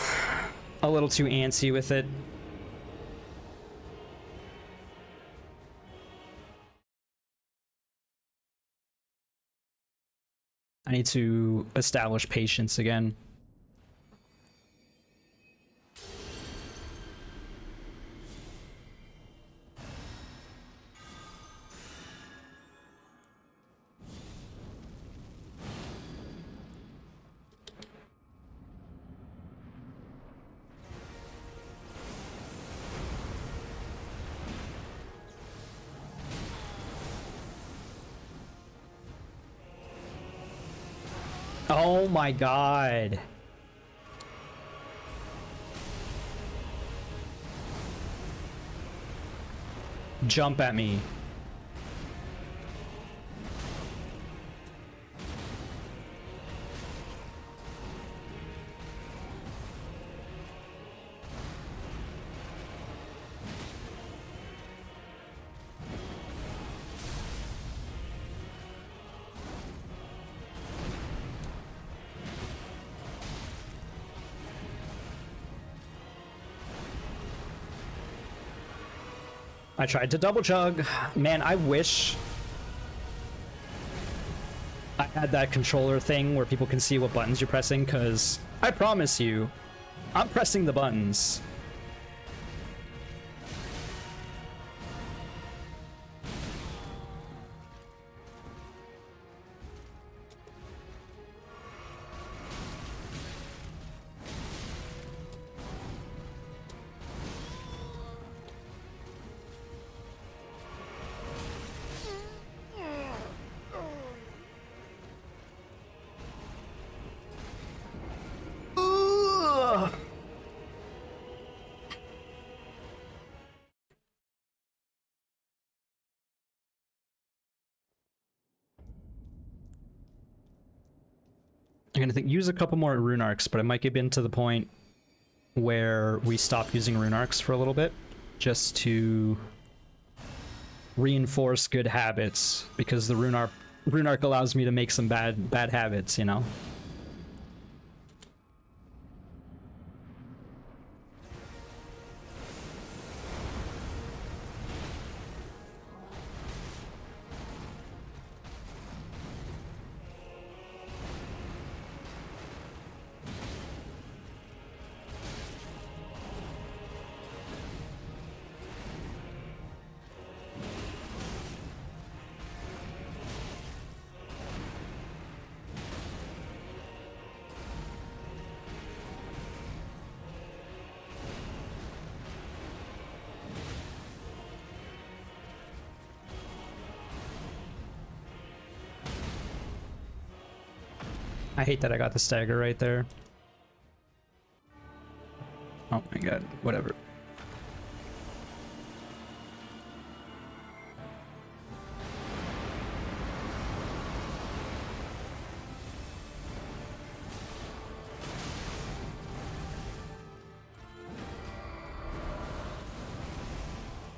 too antsy with it. I need to establish patience again. Oh my god. Jump at me. I tried to double chug. Man, I wish I had that controller thing where people can see what buttons you're pressing, because I promise you, I'm pressing the buttons. I'm gonna use a couple more rune arcs, but it might get into the point where we stop using rune arcs for a little bit, just to reinforce good habits, because the rune Rune Arc allows me to make some bad habits, you know? I hate that I got the stagger right there. Oh my god, whatever.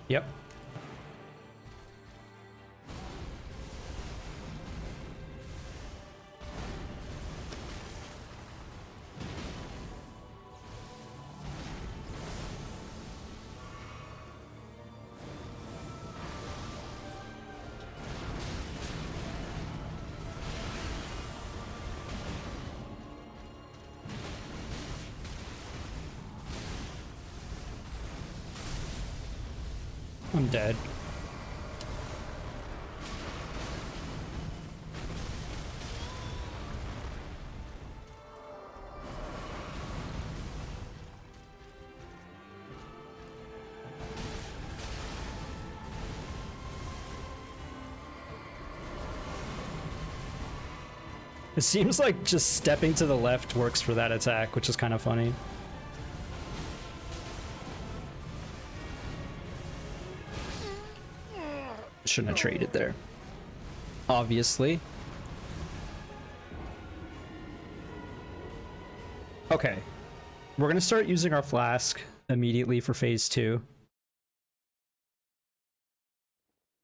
Yep. I'm dead. It seems like just stepping to the left works for that attack, which is kind of funny. Shouldn't have traded there. Obviously. Okay. We're gonna start using our flask immediately for phase 2.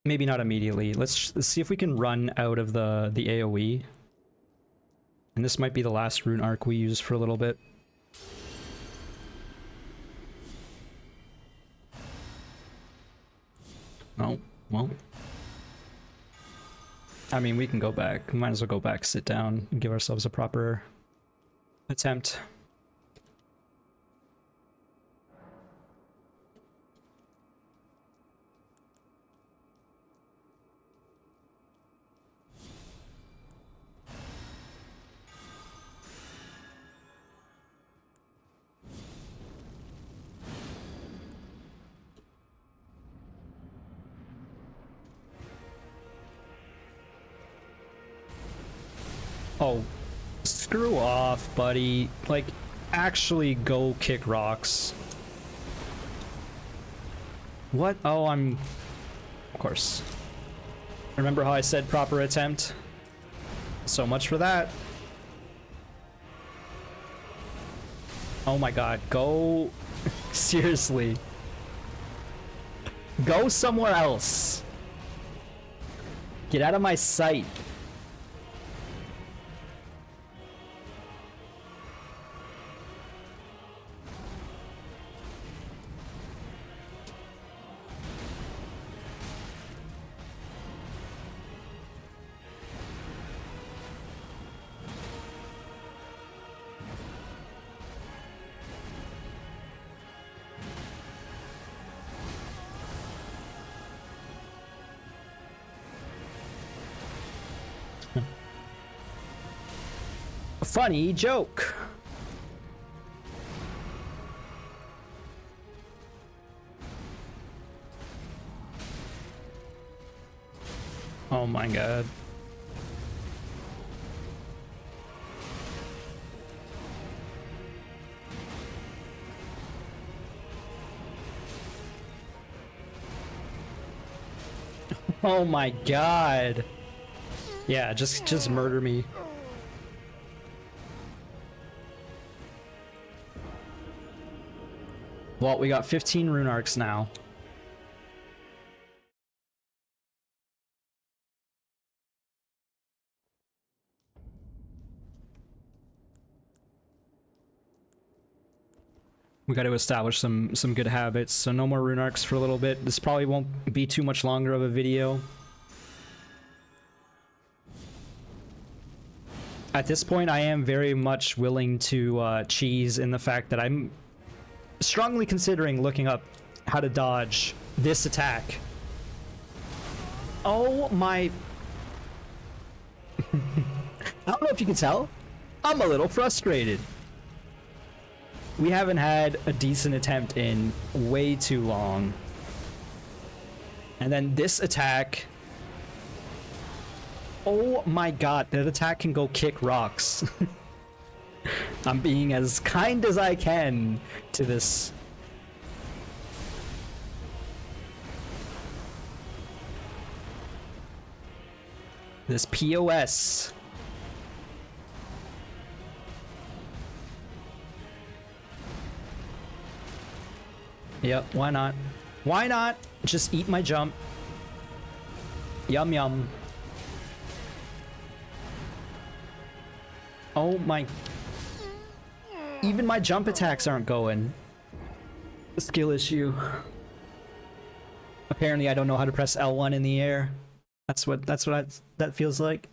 Maybe not immediately. Let's see if we can run out of the AoE. And this might be the last rune arc we use for a little bit. Oh, well. I mean, we can go back. Might as well go back, sit down, and give ourselves a proper attempt. Oh, screw off, buddy. Like, actually go kick rocks. What? Oh, I'm... Of course. Remember how I said proper attempt? So much for that. Oh my god, go... Seriously. Go somewhere else. Get out of my sight. Funny joke. Oh my god. Oh my god. Yeah, just murder me. Well, we got 15 rune arcs now. We got to establish some good habits. So no more rune arcs for a little bit. This probably won't be too much longer of a video. At this point, I am very much willing to cheese in the fact that I'm strongly considering looking up how to dodge this attack. Oh my... I don't know if you can tell. I'm a little frustrated. We haven't had a decent attempt in way too long. And then this attack... Oh my god, that attack can go kick rocks. I'm being as kind as I can to this. This POS. Yep, why not? Why not? Just eat my jump. Yum yum. Oh my... Even my jump attacks aren't going. Skill issue. Apparently I don't know how to press L1 in the air. That feels like.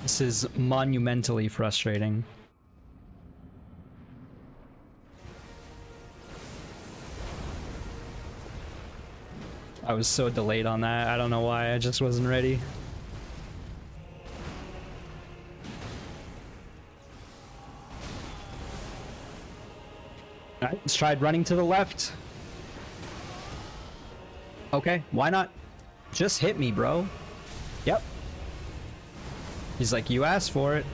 This is monumentally frustrating. I was so delayed on that. I don't know why. I just wasn't ready. Alright, let's try running to the left. Okay, why not? Just hit me, bro. Yep. He's like, you asked for it.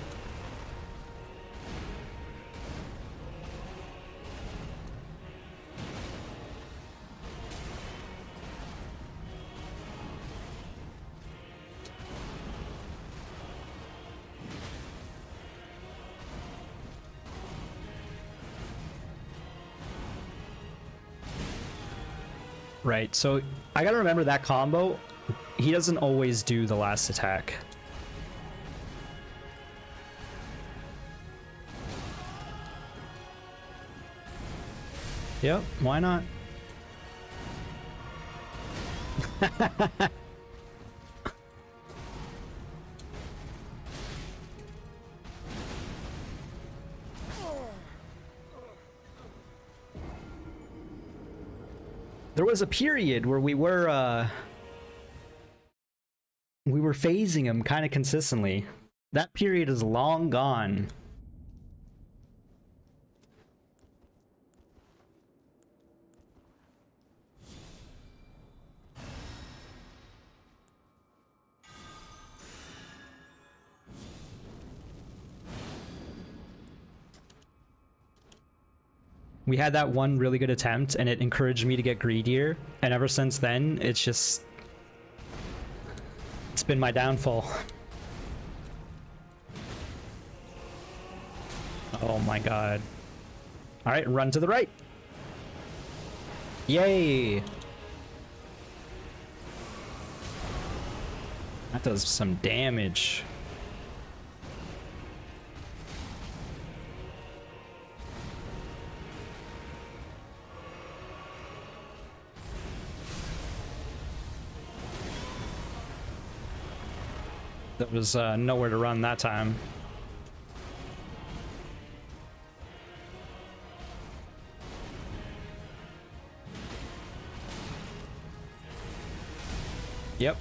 Right, so I gotta remember that combo, he doesn't always do the last attack. Yep, why not? There was a period where we were phasing him kind of consistently. That period is long gone. We had that one really good attempt and it encouraged me to get greedier, and ever since then it's been my downfall. Oh my god. Alright, run to the right. Yay! That does some damage. There was nowhere to run that time. Yep.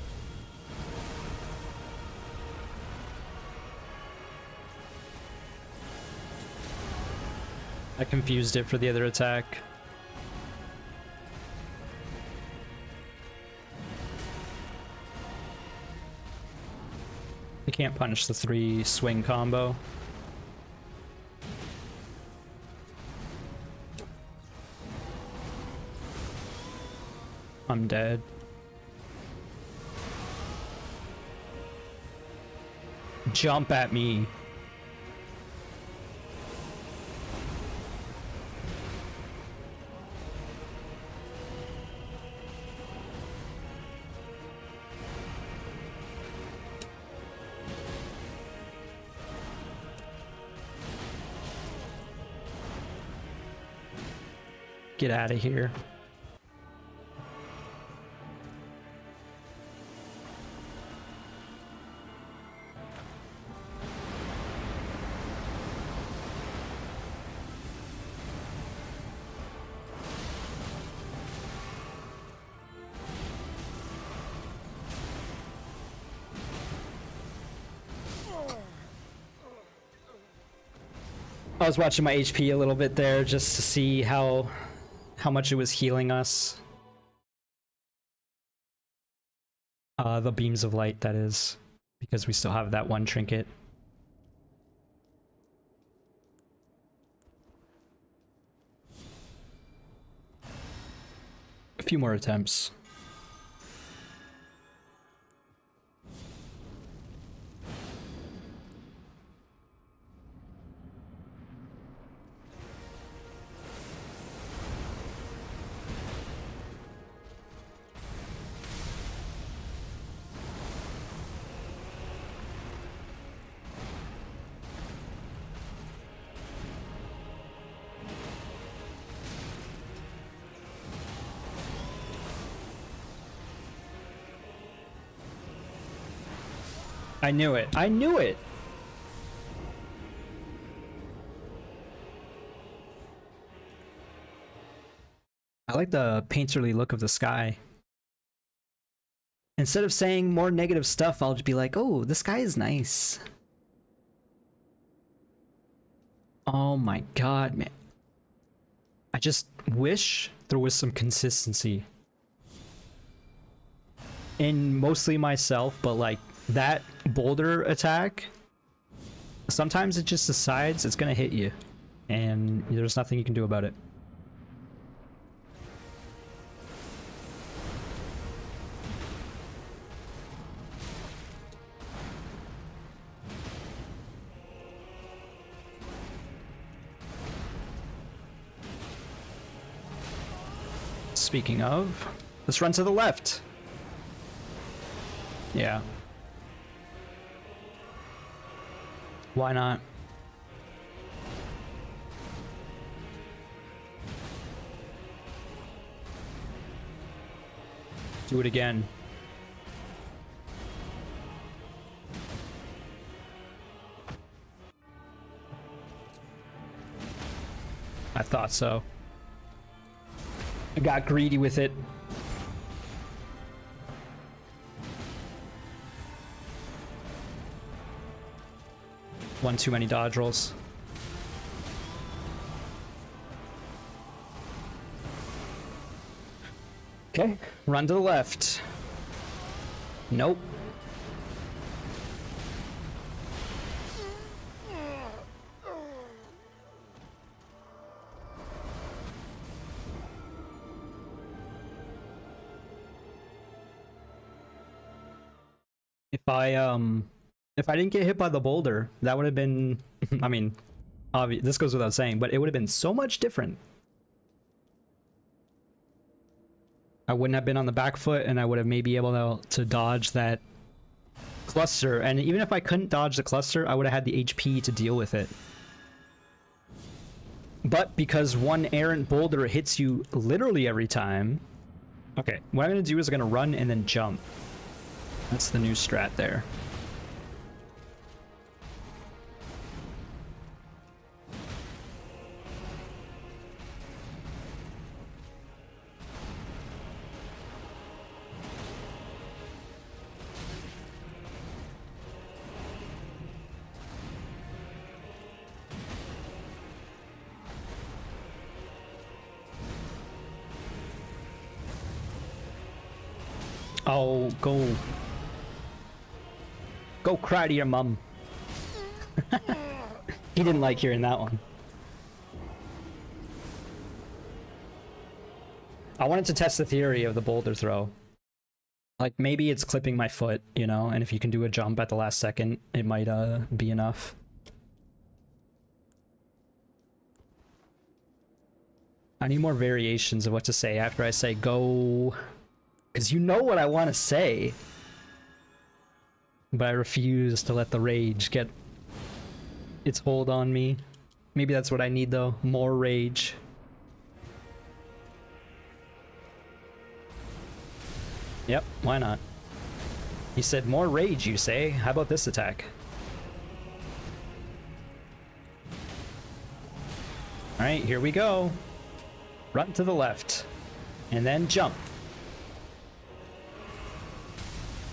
I confused it for the other attack. You can't punish the 3 swing combo. I'm dead. Jump at me. Get out of here. I was watching my HP a little bit there just to see how much it was healing us. The beams of light, that is, because we still have that one trinket. A few more attempts. I knew it. I knew it! I like the painterly look of the sky. Instead of saying more negative stuff, I'll just be like, oh, the sky is nice. Oh my god, man. I just wish there was some consistency. In mostly myself, but like, that boulder attack, sometimes it just decides it's gonna hit you, and there's nothing you can do about it. Speaking of, let's run to the left. Yeah. Why not? Do it again. I thought so. I got greedy with it. One too many dodge rolls. Okay, run to the left. Nope. If I didn't get hit by the boulder, that would have been, I mean, obvious, this goes without saying, but it would have been so much different. I wouldn't have been on the back foot, and I would have maybe able to dodge that cluster, and even if I couldn't dodge the cluster, I would have had the HP to deal with it. But because one errant boulder hits you literally every time... Okay, what I'm going to do is I'm going to run and then jump. That's the new strat there. Oh, go cry to your mum. He didn't like hearing that one. I wanted to test the theory of the boulder throw. Like, maybe it's clipping my foot, you know, and if you can do a jump at the last second, it might be enough. I need more variations of what to say after I say go. Because you know what I want to say. But I refuse to let the rage get its hold on me. Maybe that's what I need though. More rage. Yep, why not? He said, more rage, you say? How about this attack? Alright, here we go. Run to the left. And then jump.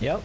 Yep.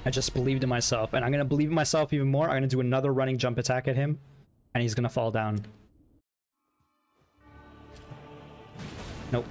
I just believed in myself, and I'm gonna believe in myself even more. I'm gonna do another running jump attack at him, and he's gonna fall down. Nope.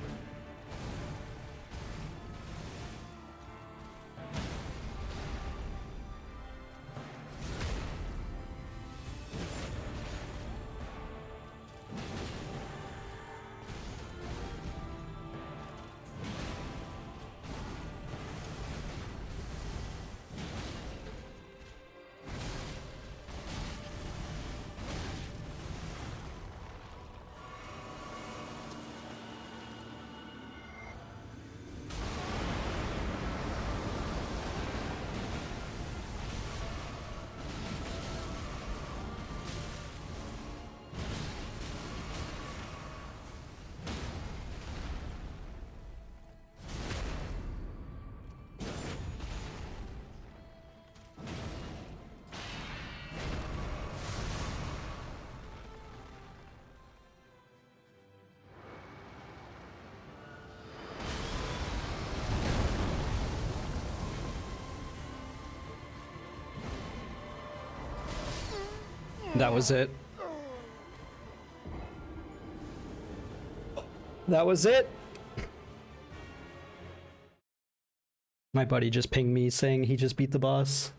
That was it. That was it. My buddy just pinged me saying he just beat the boss.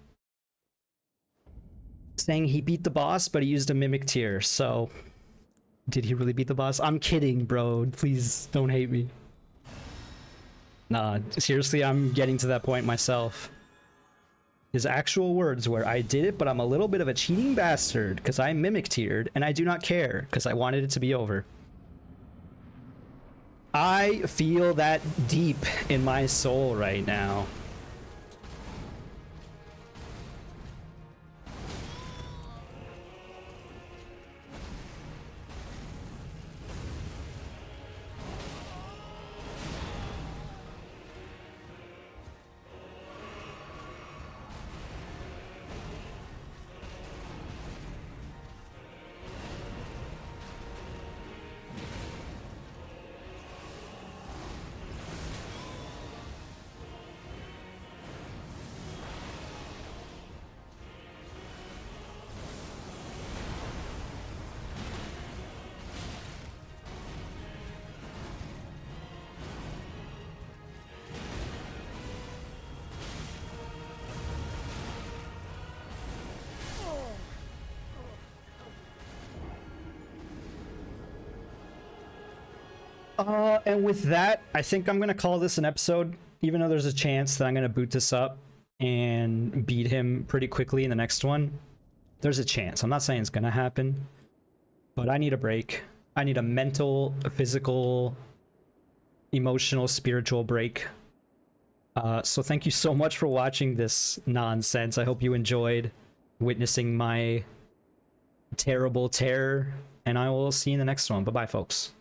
Saying he beat the boss, but he used a mimic tier, so... Did he really beat the boss? I'm kidding, bro. Please don't hate me. Nah, seriously, I'm getting to that point myself. His actual words were, I did it, but I'm a little bit of a cheating bastard because I mimic tiered and I do not care because I wanted it to be over. I feel that deep in my soul right now. And with that, I think I'm gonna call this an episode, even though there's a chance that I'm gonna boot this up and beat him pretty quickly in the next one. There's a chance. I'm not saying it's gonna happen, but I need a break. I need a mental, physical, emotional, spiritual break. So thank you so much for watching this nonsense. I hope you enjoyed witnessing my terrible terror, and I will see you in the next one. Bye-bye, folks.